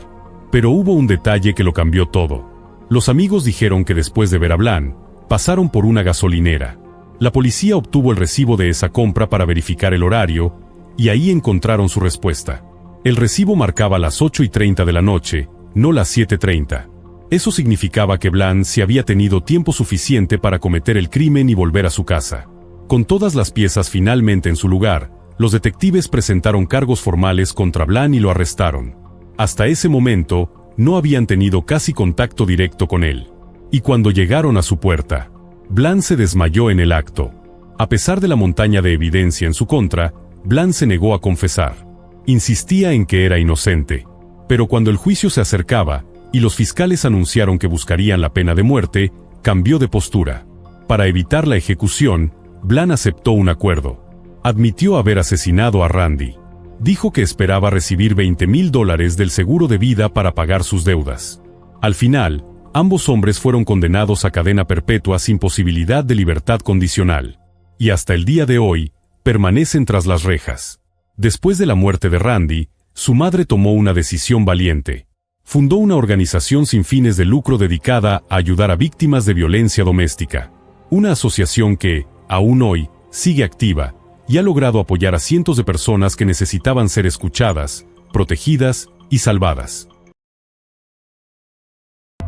Pero hubo un detalle que lo cambió todo. Los amigos dijeron que después de ver a Blan, pasaron por una gasolinera. La policía obtuvo el recibo de esa compra para verificar el horario, y ahí encontraron su respuesta. El recibo marcaba las 8:30 de la noche, no las 7:30. Eso significaba que Bland había tenido tiempo suficiente para cometer el crimen y volver a su casa. Con todas las piezas finalmente en su lugar, los detectives presentaron cargos formales contra Bland y lo arrestaron. Hasta ese momento, no habían tenido casi contacto directo con él. Y cuando llegaron a su puerta, Bland se desmayó en el acto. A pesar de la montaña de evidencia en su contra, Bland se negó a confesar. Insistía en que era inocente. Pero cuando el juicio se acercaba, y los fiscales anunciaron que buscarían la pena de muerte, cambió de postura. Para evitar la ejecución, Bland aceptó un acuerdo. Admitió haber asesinado a Randy. Dijo que esperaba recibir $20,000 del seguro de vida para pagar sus deudas. Al final, ambos hombres fueron condenados a cadena perpetua sin posibilidad de libertad condicional. Y hasta el día de hoy, permanecen tras las rejas. Después de la muerte de Randy, su madre tomó una decisión valiente. Fundó una organización sin fines de lucro dedicada a ayudar a víctimas de violencia doméstica. Una asociación que, aún hoy, sigue activa y ha logrado apoyar a cientos de personas que necesitaban ser escuchadas, protegidas y salvadas.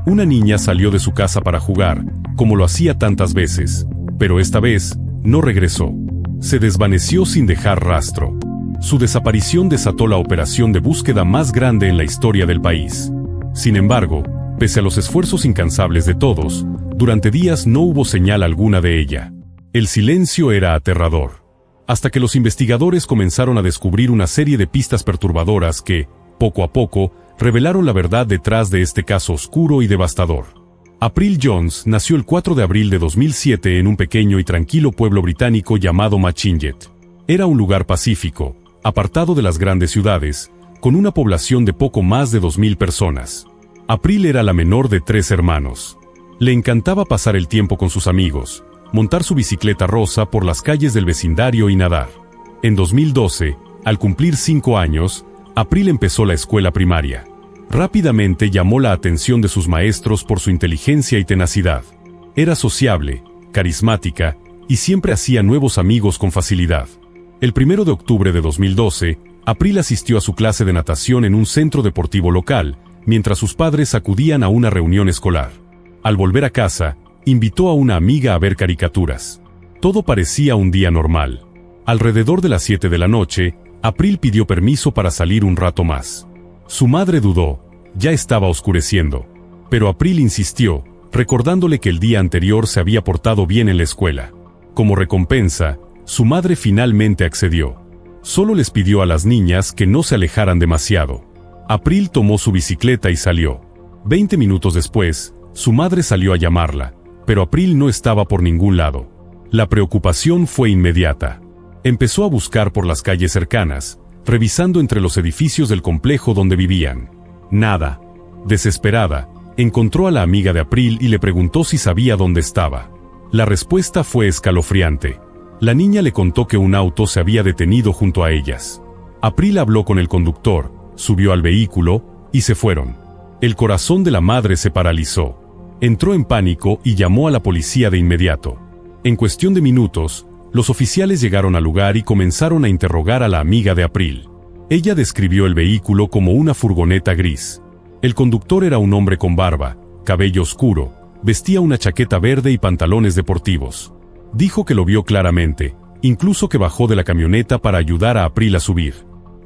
Una niña salió de su casa para jugar, como lo hacía tantas veces, pero esta vez, no regresó. Se desvaneció sin dejar rastro. Su desaparición desató la operación de búsqueda más grande en la historia del país. Sin embargo, pese a los esfuerzos incansables de todos, durante días no hubo señal alguna de ella. El silencio era aterrador. Hasta que los investigadores comenzaron a descubrir una serie de pistas perturbadoras que, poco a poco, revelaron la verdad detrás de este caso oscuro y devastador. April Jones nació el 4 de abril de 2007 en un pequeño y tranquilo pueblo británico llamado Machinget. Era un lugar pacífico, apartado de las grandes ciudades, con una población de poco más de 2,000 personas. April era la menor de 3 hermanos. Le encantaba pasar el tiempo con sus amigos, montar su bicicleta rosa por las calles del vecindario y nadar. En 2012, al cumplir 5 años, April empezó la escuela primaria. Rápidamente llamó la atención de sus maestros por su inteligencia y tenacidad. Era sociable, carismática, y siempre hacía nuevos amigos con facilidad. El 1 de octubre de 2012, April asistió a su clase de natación en un centro deportivo local, mientras sus padres acudían a una reunión escolar. Al volver a casa, invitó a una amiga a ver caricaturas. Todo parecía un día normal. Alrededor de las 7 de la noche, April pidió permiso para salir un rato más. Su madre dudó, ya estaba oscureciendo. Pero April insistió, recordándole que el día anterior se había portado bien en la escuela. Como recompensa, su madre finalmente accedió. Solo les pidió a las niñas que no se alejaran demasiado. April tomó su bicicleta y salió. 20 minutos después, su madre salió a llamarla, pero April no estaba por ningún lado. La preocupación fue inmediata. Empezó a buscar por las calles cercanas, revisando entre los edificios del complejo donde vivían. Nada. Desesperada, encontró a la amiga de April y le preguntó si sabía dónde estaba. La respuesta fue escalofriante. La niña le contó que un auto se había detenido junto a ellas. April habló con el conductor, subió al vehículo, y se fueron. El corazón de la madre se paralizó. Entró en pánico y llamó a la policía de inmediato. En cuestión de minutos, los oficiales llegaron al lugar y comenzaron a interrogar a la amiga de April. Ella describió el vehículo como una furgoneta gris. El conductor era un hombre con barba, cabello oscuro, vestía una chaqueta verde y pantalones deportivos. Dijo que lo vio claramente, incluso que bajó de la camioneta para ayudar a April a subir.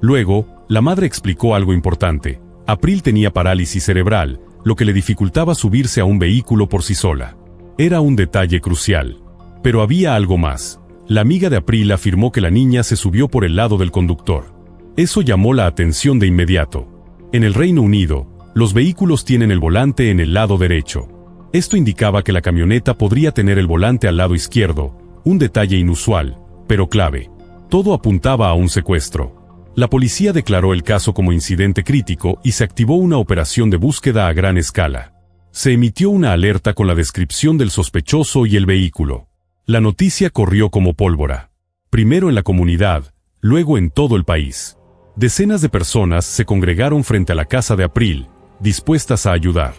Luego, la madre explicó algo importante. April tenía parálisis cerebral, lo que le dificultaba subirse a un vehículo por sí sola. Era un detalle crucial. Pero había algo más. La amiga de April afirmó que la niña se subió por el lado del conductor. Eso llamó la atención de inmediato. En el Reino Unido, los vehículos tienen el volante en el lado derecho. Esto indicaba que la camioneta podría tener el volante al lado izquierdo, un detalle inusual, pero clave. Todo apuntaba a un secuestro. La policía declaró el caso como incidente crítico y se activó una operación de búsqueda a gran escala. Se emitió una alerta con la descripción del sospechoso y el vehículo. La noticia corrió como pólvora. Primero en la comunidad, luego en todo el país. Decenas de personas se congregaron frente a la casa de April, dispuestas a ayudar.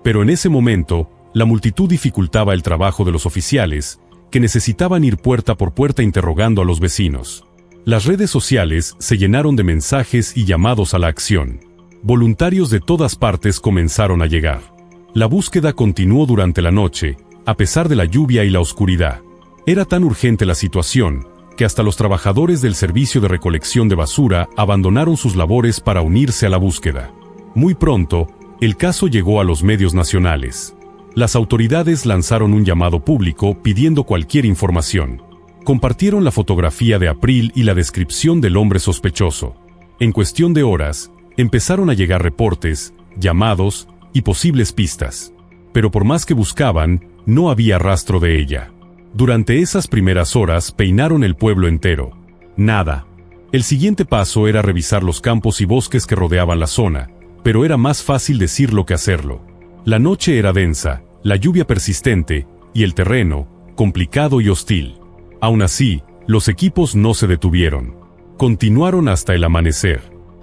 Pero en ese momento, la multitud dificultaba el trabajo de los oficiales, que necesitaban ir puerta por puerta interrogando a los vecinos. Las redes sociales se llenaron de mensajes y llamados a la acción. Voluntarios de todas partes comenzaron a llegar. La búsqueda continuó durante la noche, a pesar de la lluvia y la oscuridad. Era tan urgente la situación, que hasta los trabajadores del servicio de recolección de basura abandonaron sus labores para unirse a la búsqueda. Muy pronto, el caso llegó a los medios nacionales. Las autoridades lanzaron un llamado público pidiendo cualquier información. Compartieron la fotografía de April y la descripción del hombre sospechoso. En cuestión de horas, empezaron a llegar reportes, llamados y posibles pistas. Pero por más que buscaban, no había rastro de ella. Durante esas primeras horas peinaron el pueblo entero. Nada. El siguiente paso era revisar los campos y bosques que rodeaban la zona, pero era más fácil decirlo que hacerlo. La noche era densa, la lluvia persistente, y el terreno, complicado y hostil. Aún así, los equipos no se detuvieron. Continuaron hasta el amanecer.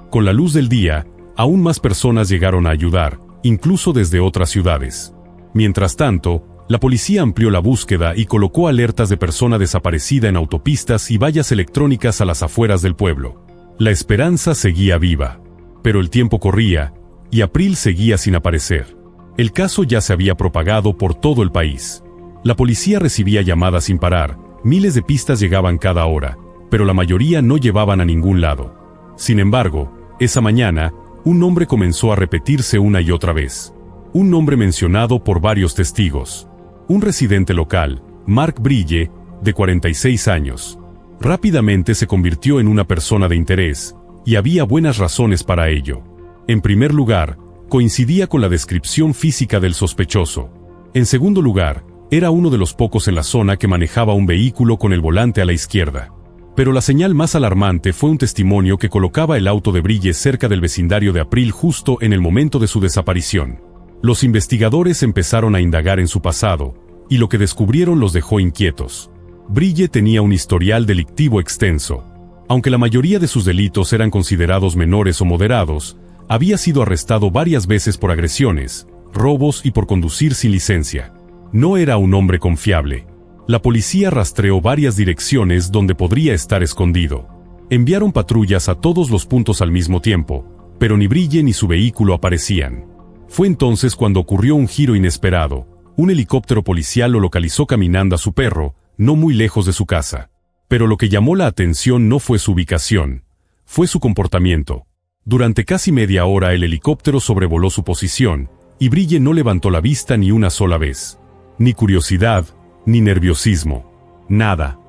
Con la luz del día, aún más personas llegaron a ayudar, incluso desde otras ciudades. Mientras tanto, la policía amplió la búsqueda y colocó alertas de persona desaparecida en autopistas y vallas electrónicas a las afueras del pueblo. La esperanza seguía viva. Pero el tiempo corría, y April seguía sin aparecer. El caso ya se había propagado por todo el país. La policía recibía llamadas sin parar, miles de pistas llegaban cada hora, pero la mayoría no llevaban a ningún lado. Sin embargo, esa mañana, un nombre comenzó a repetirse una y otra vez. Un nombre mencionado por varios testigos. Un residente local, Mark Brille, de 46 años. Rápidamente se convirtió en una persona de interés, y había buenas razones para ello. En primer lugar, coincidía con la descripción física del sospechoso. En segundo lugar, era uno de los pocos en la zona que manejaba un vehículo con el volante a la izquierda. Pero la señal más alarmante fue un testimonio que colocaba el auto de Brille cerca del vecindario de April justo en el momento de su desaparición. Los investigadores empezaron a indagar en su pasado, y lo que descubrieron los dejó inquietos. Brille tenía un historial delictivo extenso. Aunque la mayoría de sus delitos eran considerados menores o moderados, había sido arrestado varias veces por agresiones, robos y por conducir sin licencia. No era un hombre confiable. La policía rastreó varias direcciones donde podría estar escondido. Enviaron patrullas a todos los puntos al mismo tiempo, pero ni Brille ni su vehículo aparecían. Fue entonces cuando ocurrió un giro inesperado. Un helicóptero policial lo localizó caminando a su perro, no muy lejos de su casa. Pero lo que llamó la atención no fue su ubicación, fue su comportamiento. Durante casi media hora el helicóptero sobrevoló su posición, y Brille no levantó la vista ni una sola vez. Ni curiosidad, ni nerviosismo. Nada.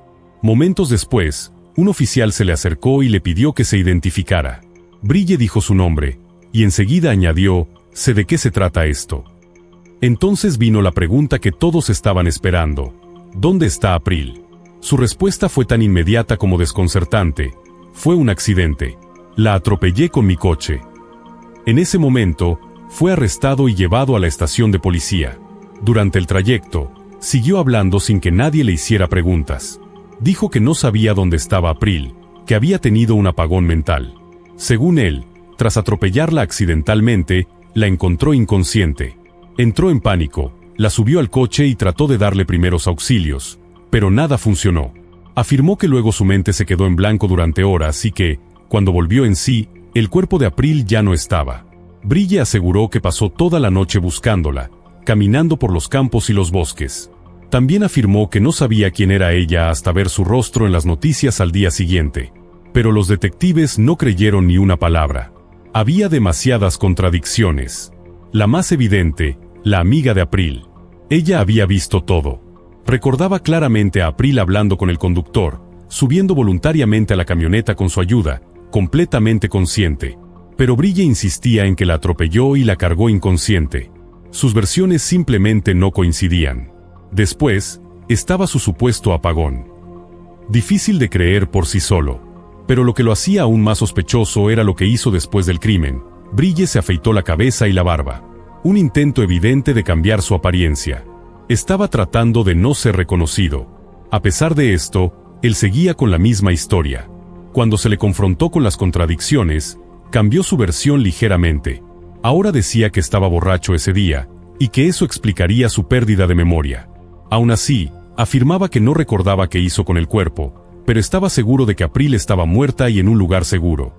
Momentos después, un oficial se le acercó y le pidió que se identificara. Brille dijo su nombre, y enseguida añadió: «Sé de qué se trata esto». Entonces vino la pregunta que todos estaban esperando: ¿dónde está April? Su respuesta fue tan inmediata como desconcertante: fue un accidente. La atropellé con mi coche. En ese momento, fue arrestado y llevado a la estación de policía. Durante el trayecto, siguió hablando sin que nadie le hiciera preguntas. Dijo que no sabía dónde estaba April, que había tenido un apagón mental. Según él, tras atropellarla accidentalmente, la encontró inconsciente. Entró en pánico, la subió al coche y trató de darle primeros auxilios, pero nada funcionó. Afirmó que luego su mente se quedó en blanco durante horas y que, cuando volvió en sí, el cuerpo de April ya no estaba. Brille aseguró que pasó toda la noche buscándola, caminando por los campos y los bosques. También afirmó que no sabía quién era ella hasta ver su rostro en las noticias al día siguiente. Pero los detectives no creyeron ni una palabra. Había demasiadas contradicciones. La más evidente, la amiga de April. Ella había visto todo. Recordaba claramente a April hablando con el conductor, subiendo voluntariamente a la camioneta con su ayuda, completamente consciente. Pero Brille insistía en que la atropelló y la cargó inconsciente. Sus versiones simplemente no coincidían. Después, estaba su supuesto apagón. Difícil de creer por sí solo. Pero lo que lo hacía aún más sospechoso era lo que hizo después del crimen. Brille se afeitó la cabeza y la barba. Un intento evidente de cambiar su apariencia. Estaba tratando de no ser reconocido. A pesar de esto, él seguía con la misma historia. Cuando se le confrontó con las contradicciones, cambió su versión ligeramente. Ahora decía que estaba borracho ese día, y que eso explicaría su pérdida de memoria. Aún así, Afirmaba que no recordaba qué hizo con el cuerpo, pero estaba seguro de que April estaba muerta y en un lugar seguro.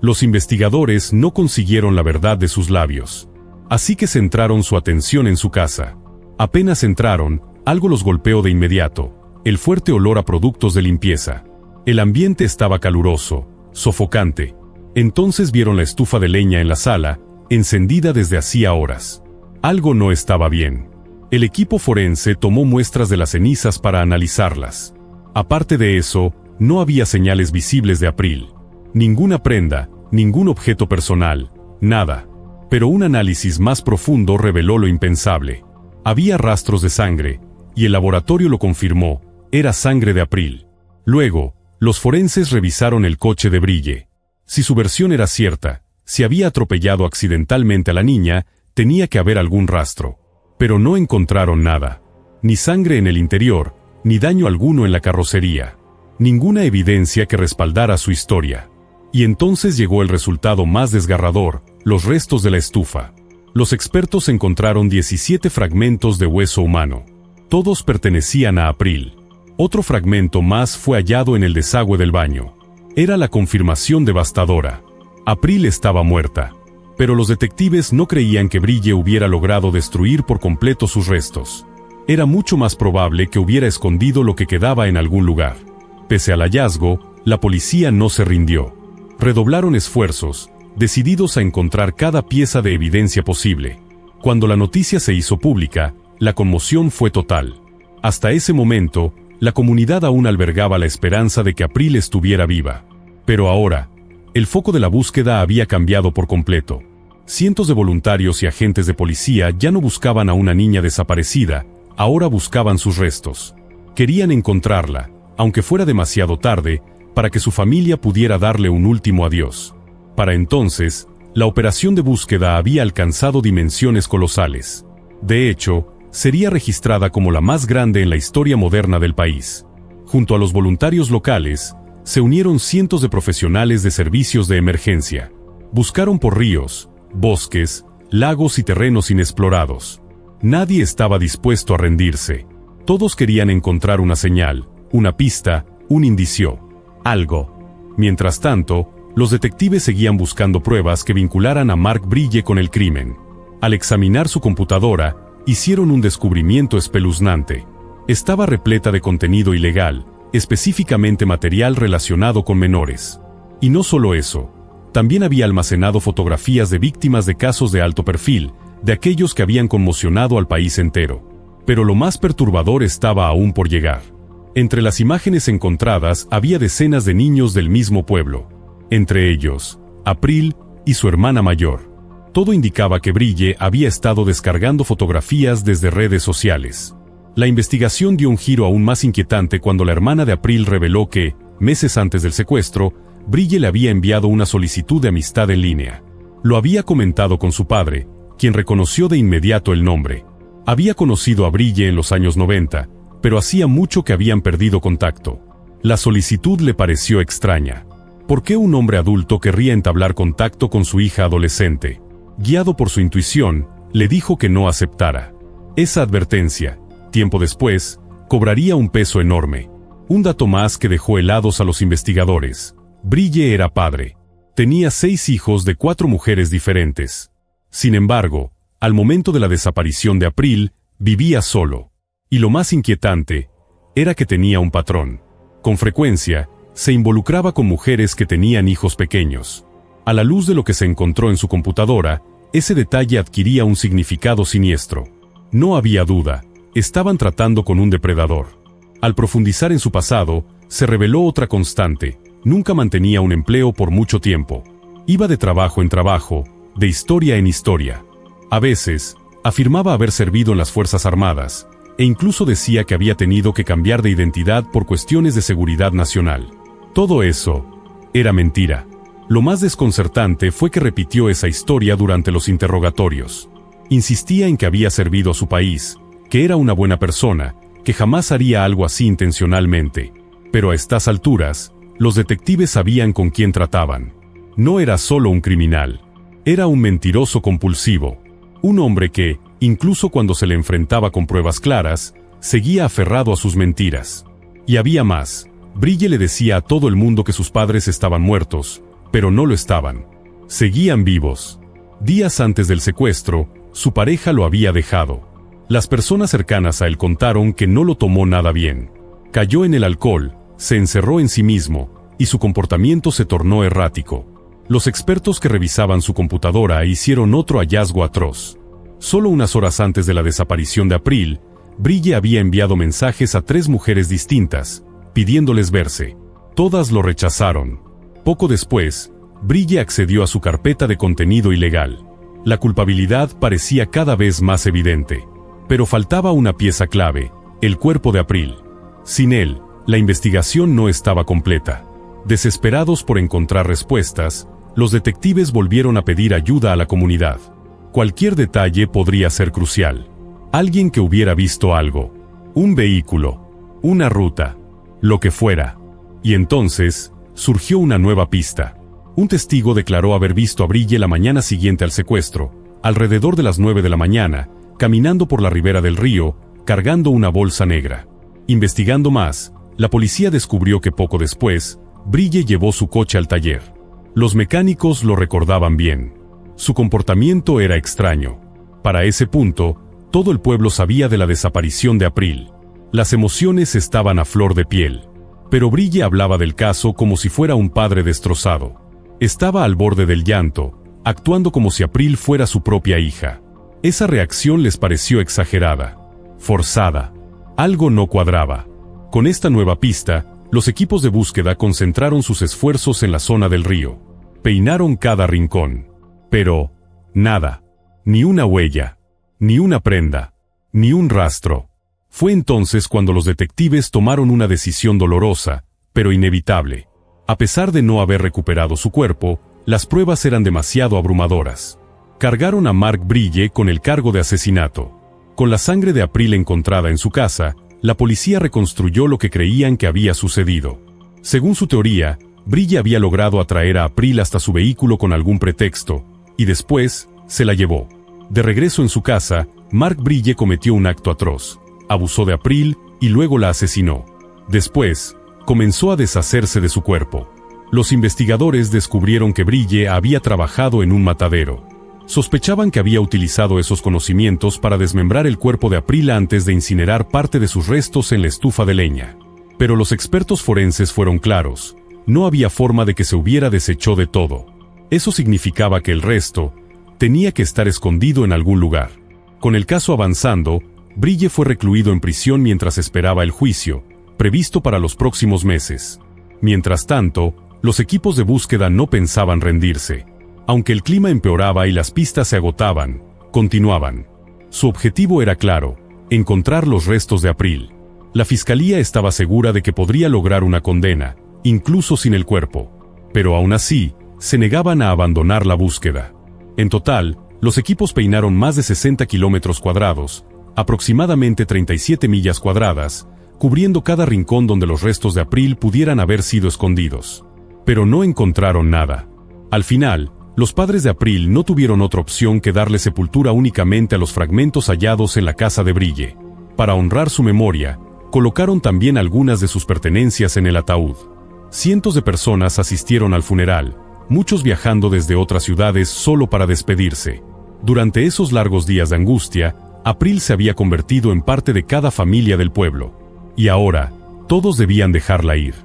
Los investigadores no consiguieron la verdad de sus labios. Así que centraron su atención en su casa. Apenas entraron, algo los golpeó de inmediato: el fuerte olor a productos de limpieza. El ambiente estaba caluroso, sofocante. Entonces vieron la estufa de leña en la sala, encendida desde hacía horas. Algo no estaba bien. El equipo forense tomó muestras de las cenizas para analizarlas. Aparte de eso, no había señales visibles de April. Ninguna prenda, ningún objeto personal, nada. Pero un análisis más profundo reveló lo impensable. Había rastros de sangre, y el laboratorio lo confirmó: era sangre de April. Luego, los forenses revisaron el coche de Brille. Si su versión era cierta, si había atropellado accidentalmente a la niña, tenía que haber algún rastro. Pero no encontraron nada. Ni sangre en el interior, ni daño alguno en la carrocería. Ninguna evidencia que respaldara su historia. Y entonces llegó el resultado más desgarrador: los restos de la estufa. Los expertos encontraron 17 fragmentos de hueso humano. Todos pertenecían a April. Otro fragmento más fue hallado en el desagüe del baño. Era la confirmación devastadora. April estaba muerta. Pero los detectives no creían que Brille hubiera logrado destruir por completo sus restos. Era mucho más probable que hubiera escondido lo que quedaba en algún lugar. Pese al hallazgo, la policía no se rindió. Redoblaron esfuerzos, decididos a encontrar cada pieza de evidencia posible. Cuando la noticia se hizo pública, la conmoción fue total. Hasta ese momento, la comunidad aún albergaba la esperanza de que April estuviera viva. Pero ahora, el foco de la búsqueda había cambiado por completo. Cientos de voluntarios y agentes de policía ya no buscaban a una niña desaparecida, ahora buscaban sus restos. Querían encontrarla, aunque fuera demasiado tarde, para que su familia pudiera darle un último adiós. Para entonces, la operación de búsqueda había alcanzado dimensiones colosales. De hecho, sería registrada como la más grande en la historia moderna del país. Junto a los voluntarios locales, se unieron cientos de profesionales de servicios de emergencia. Buscaron por ríos, bosques, lagos y terrenos inexplorados. Nadie estaba dispuesto a rendirse. Todos querían encontrar una señal, una pista, un indicio, algo. Mientras tanto, los detectives seguían buscando pruebas que vincularan a Mark Brille con el crimen. Al examinar su computadora, hicieron un descubrimiento espeluznante. Estaba repleta de contenido ilegal, específicamente material relacionado con menores. Y no solo eso, también había almacenado fotografías de víctimas de casos de alto perfil, de aquellos que habían conmocionado al país entero. Pero lo más perturbador estaba aún por llegar. Entre las imágenes encontradas había decenas de niños del mismo pueblo. Entre ellos, April y su hermana mayor. Todo indicaba que Brille había estado descargando fotografías desde redes sociales. La investigación dio un giro aún más inquietante cuando la hermana de April reveló que, meses antes del secuestro, Brille le había enviado una solicitud de amistad en línea. Lo había comentado con su padre, quien reconoció de inmediato el nombre. Había conocido a Brille en los años 90, pero hacía mucho que habían perdido contacto. La solicitud le pareció extraña. ¿Por qué un hombre adulto querría entablar contacto con su hija adolescente? Guiado por su intuición, le dijo que no aceptara. Esa advertencia, tiempo después, cobraría un peso enorme. Un dato más que dejó helados a los investigadores. Brille era padre. Tenía 6 hijos de 4 mujeres diferentes. Sin embargo, al momento de la desaparición de April, vivía solo. Y lo más inquietante, era que tenía un patrón. Con frecuencia, se involucraba con mujeres que tenían hijos pequeños. A la luz de lo que se encontró en su computadora, ese detalle adquiría un significado siniestro. No había duda, estaban tratando con un depredador. Al profundizar en su pasado, se reveló otra constante: nunca mantenía un empleo por mucho tiempo. Iba de trabajo en trabajo, de historia en historia. A veces, afirmaba haber servido en las Fuerzas Armadas, e incluso decía que había tenido que cambiar de identidad por cuestiones de seguridad nacional. Todo eso era mentira. Lo más desconcertante fue que repitió esa historia durante los interrogatorios. Insistía en que había servido a su país, que era una buena persona, que jamás haría algo así intencionalmente. Pero a estas alturas, los detectives sabían con quién trataban. No era solo un criminal. Era un mentiroso compulsivo. Un hombre que, incluso cuando se le enfrentaba con pruebas claras, Seguía aferrado a sus mentiras. Y había más. Brille le decía a todo el mundo que sus padres estaban muertos, pero no lo estaban. Seguían vivos. Días antes del secuestro, su pareja lo había dejado. Las personas cercanas a él contaron que no lo tomó nada bien. Cayó en el alcohol, se encerró en sí mismo, y su comportamiento se tornó errático. Los expertos que revisaban su computadora hicieron otro hallazgo atroz. Solo unas horas antes de la desaparición de April, Brille había enviado mensajes a 3 mujeres distintas, pidiéndoles verse. Todas lo rechazaron. Poco después, Brille accedió a su carpeta de contenido ilegal. La culpabilidad parecía cada vez más evidente. Pero faltaba una pieza clave, el cuerpo de April. Sin él, la investigación no estaba completa. Desesperados por encontrar respuestas, los detectives volvieron a pedir ayuda a la comunidad. Cualquier detalle podría ser crucial. Alguien que hubiera visto algo. Un vehículo. Una ruta. Lo que fuera. Y entonces, surgió una nueva pista. Un testigo declaró haber visto a Brille la mañana siguiente al secuestro, alrededor de las 9 de la mañana, caminando por la ribera del río, cargando una bolsa negra. Investigando más, la policía descubrió que poco después, Brille llevó su coche al taller. Los mecánicos lo recordaban bien. Su comportamiento era extraño. Para ese punto, todo el pueblo sabía de la desaparición de April. Las emociones estaban a flor de piel. Pero Brille hablaba del caso como si fuera un padre destrozado. Estaba al borde del llanto, actuando como si April fuera su propia hija. Esa reacción les pareció exagerada, forzada. Algo no cuadraba. Con esta nueva pista, los equipos de búsqueda concentraron sus esfuerzos en la zona del río. Peinaron cada rincón. Pero, nada. Ni una huella. Ni una prenda. Ni un rastro. Fue entonces cuando los detectives tomaron una decisión dolorosa, pero inevitable. A pesar de no haber recuperado su cuerpo, las pruebas eran demasiado abrumadoras. Cargaron a Mark Brille con el cargo de asesinato. Con la sangre de April encontrada en su casa, la policía reconstruyó lo que creían que había sucedido. Según su teoría, Brille había logrado atraer a April hasta su vehículo con algún pretexto, y después, se la llevó. De regreso en su casa, Mark Brille cometió un acto atroz. Abusó de April, y luego la asesinó. Después, comenzó a deshacerse de su cuerpo. Los investigadores descubrieron que Brille había trabajado en un matadero. Sospechaban que había utilizado esos conocimientos para desmembrar el cuerpo de April antes de incinerar parte de sus restos en la estufa de leña. Pero los expertos forenses fueron claros. No había forma de que se hubiera deshecho de todo. Eso significaba que el resto tenía que estar escondido en algún lugar. Con el caso avanzando, Brille fue recluido en prisión mientras esperaba el juicio, previsto para los próximos meses. Mientras tanto, los equipos de búsqueda no pensaban rendirse. Aunque el clima empeoraba y las pistas se agotaban, continuaban. Su objetivo era claro: encontrar los restos de April. La fiscalía estaba segura de que podría lograr una condena, incluso sin el cuerpo. Pero aún así, se negaban a abandonar la búsqueda. En total, los equipos peinaron más de 60 kilómetros cuadrados, aproximadamente 37 millas cuadradas, cubriendo cada rincón donde los restos de April pudieran haber sido escondidos. Pero no encontraron nada. Al final, los padres de April no tuvieron otra opción que darle sepultura únicamente a los fragmentos hallados en la casa de Brille. Para honrar su memoria, colocaron también algunas de sus pertenencias en el ataúd. Cientos de personas asistieron al funeral, muchos viajando desde otras ciudades solo para despedirse. Durante esos largos días de angustia, April se había convertido en parte de cada familia del pueblo. Y ahora, todos debían dejarla ir.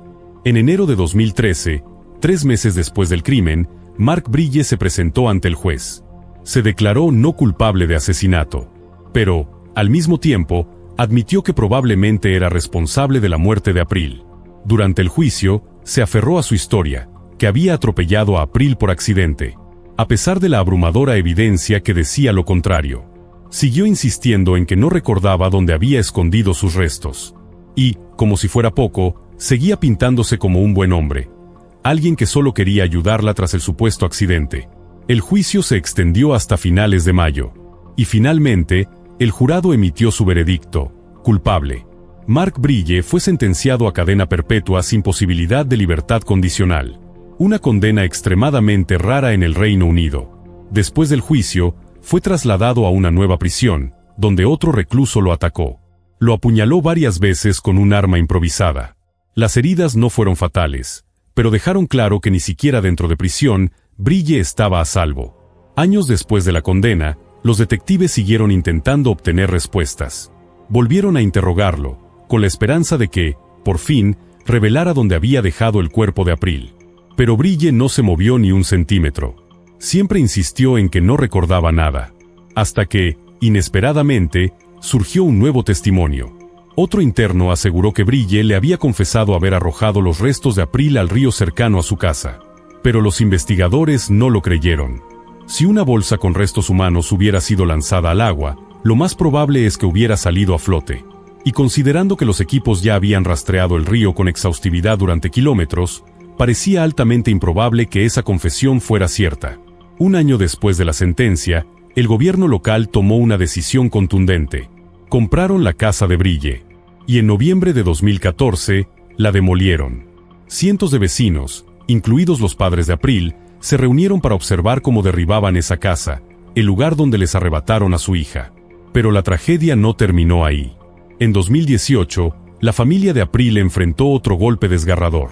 En enero de 2013, 3 meses después del crimen, Mark Brille se presentó ante el juez. Se declaró no culpable de asesinato. Pero, al mismo tiempo, admitió que probablemente era responsable de la muerte de April. Durante el juicio, se aferró a su historia, que había atropellado a April por accidente, a pesar de la abrumadora evidencia que decía lo contrario. Siguió insistiendo en que no recordaba dónde había escondido sus restos. Y, como si fuera poco, seguía pintándose como un buen hombre. Alguien que solo quería ayudarla tras el supuesto accidente. El juicio se extendió hasta finales de mayo. Y finalmente, el jurado emitió su veredicto: culpable. Mark Brille fue sentenciado a cadena perpetua sin posibilidad de libertad condicional. Una condena extremadamente rara en el Reino Unido. Después del juicio, fue trasladado a una nueva prisión, donde otro recluso lo atacó. Lo apuñaló varias veces con un arma improvisada. Las heridas no fueron fatales, pero dejaron claro que ni siquiera dentro de prisión, Brille estaba a salvo. Años después de la condena, los detectives siguieron intentando obtener respuestas. Volvieron a interrogarlo, con la esperanza de que, por fin, revelara dónde había dejado el cuerpo de April. Pero Brille no se movió ni un centímetro. Siempre insistió en que no recordaba nada. Hasta que, inesperadamente, surgió un nuevo testimonio. Otro interno aseguró que Brille le había confesado haber arrojado los restos de April al río cercano a su casa. Pero los investigadores no lo creyeron. Si una bolsa con restos humanos hubiera sido lanzada al agua, lo más probable es que hubiera salido a flote. Y considerando que los equipos ya habían rastreado el río con exhaustividad durante kilómetros, parecía altamente improbable que esa confesión fuera cierta. Un año después de la sentencia, el gobierno local tomó una decisión contundente. Compraron la casa de Brille. Y en noviembre de 2014, la demolieron. Cientos de vecinos, incluidos los padres de April, se reunieron para observar cómo derribaban esa casa, el lugar donde les arrebataron a su hija. Pero la tragedia no terminó ahí. En 2018, la familia de April enfrentó otro golpe desgarrador.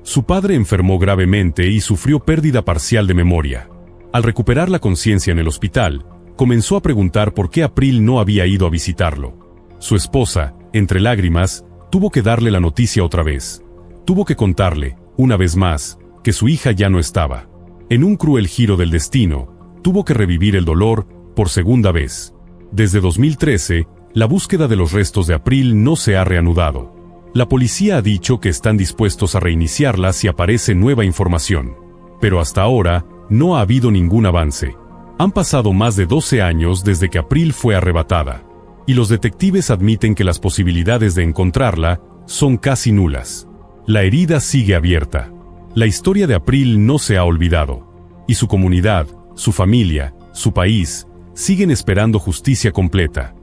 Su padre enfermó gravemente y sufrió pérdida parcial de memoria. Al recuperar la conciencia en el hospital, comenzó a preguntar por qué April no había ido a visitarlo. Su esposa, entre lágrimas, tuvo que darle la noticia otra vez. Tuvo que contarle, una vez más, que su hija ya no estaba. En un cruel giro del destino, tuvo que revivir el dolor por segunda vez. Desde 2013, la búsqueda de los restos de April no se ha reanudado. La policía ha dicho que están dispuestos a reiniciarla si aparece nueva información. Pero hasta ahora, no ha habido ningún avance. Han pasado más de 12 años desde que April fue arrebatada. Y los detectives admiten que las posibilidades de encontrarla son casi nulas. La herida sigue abierta. La historia de April no se ha olvidado. Y su comunidad, su familia, su país, siguen esperando justicia completa.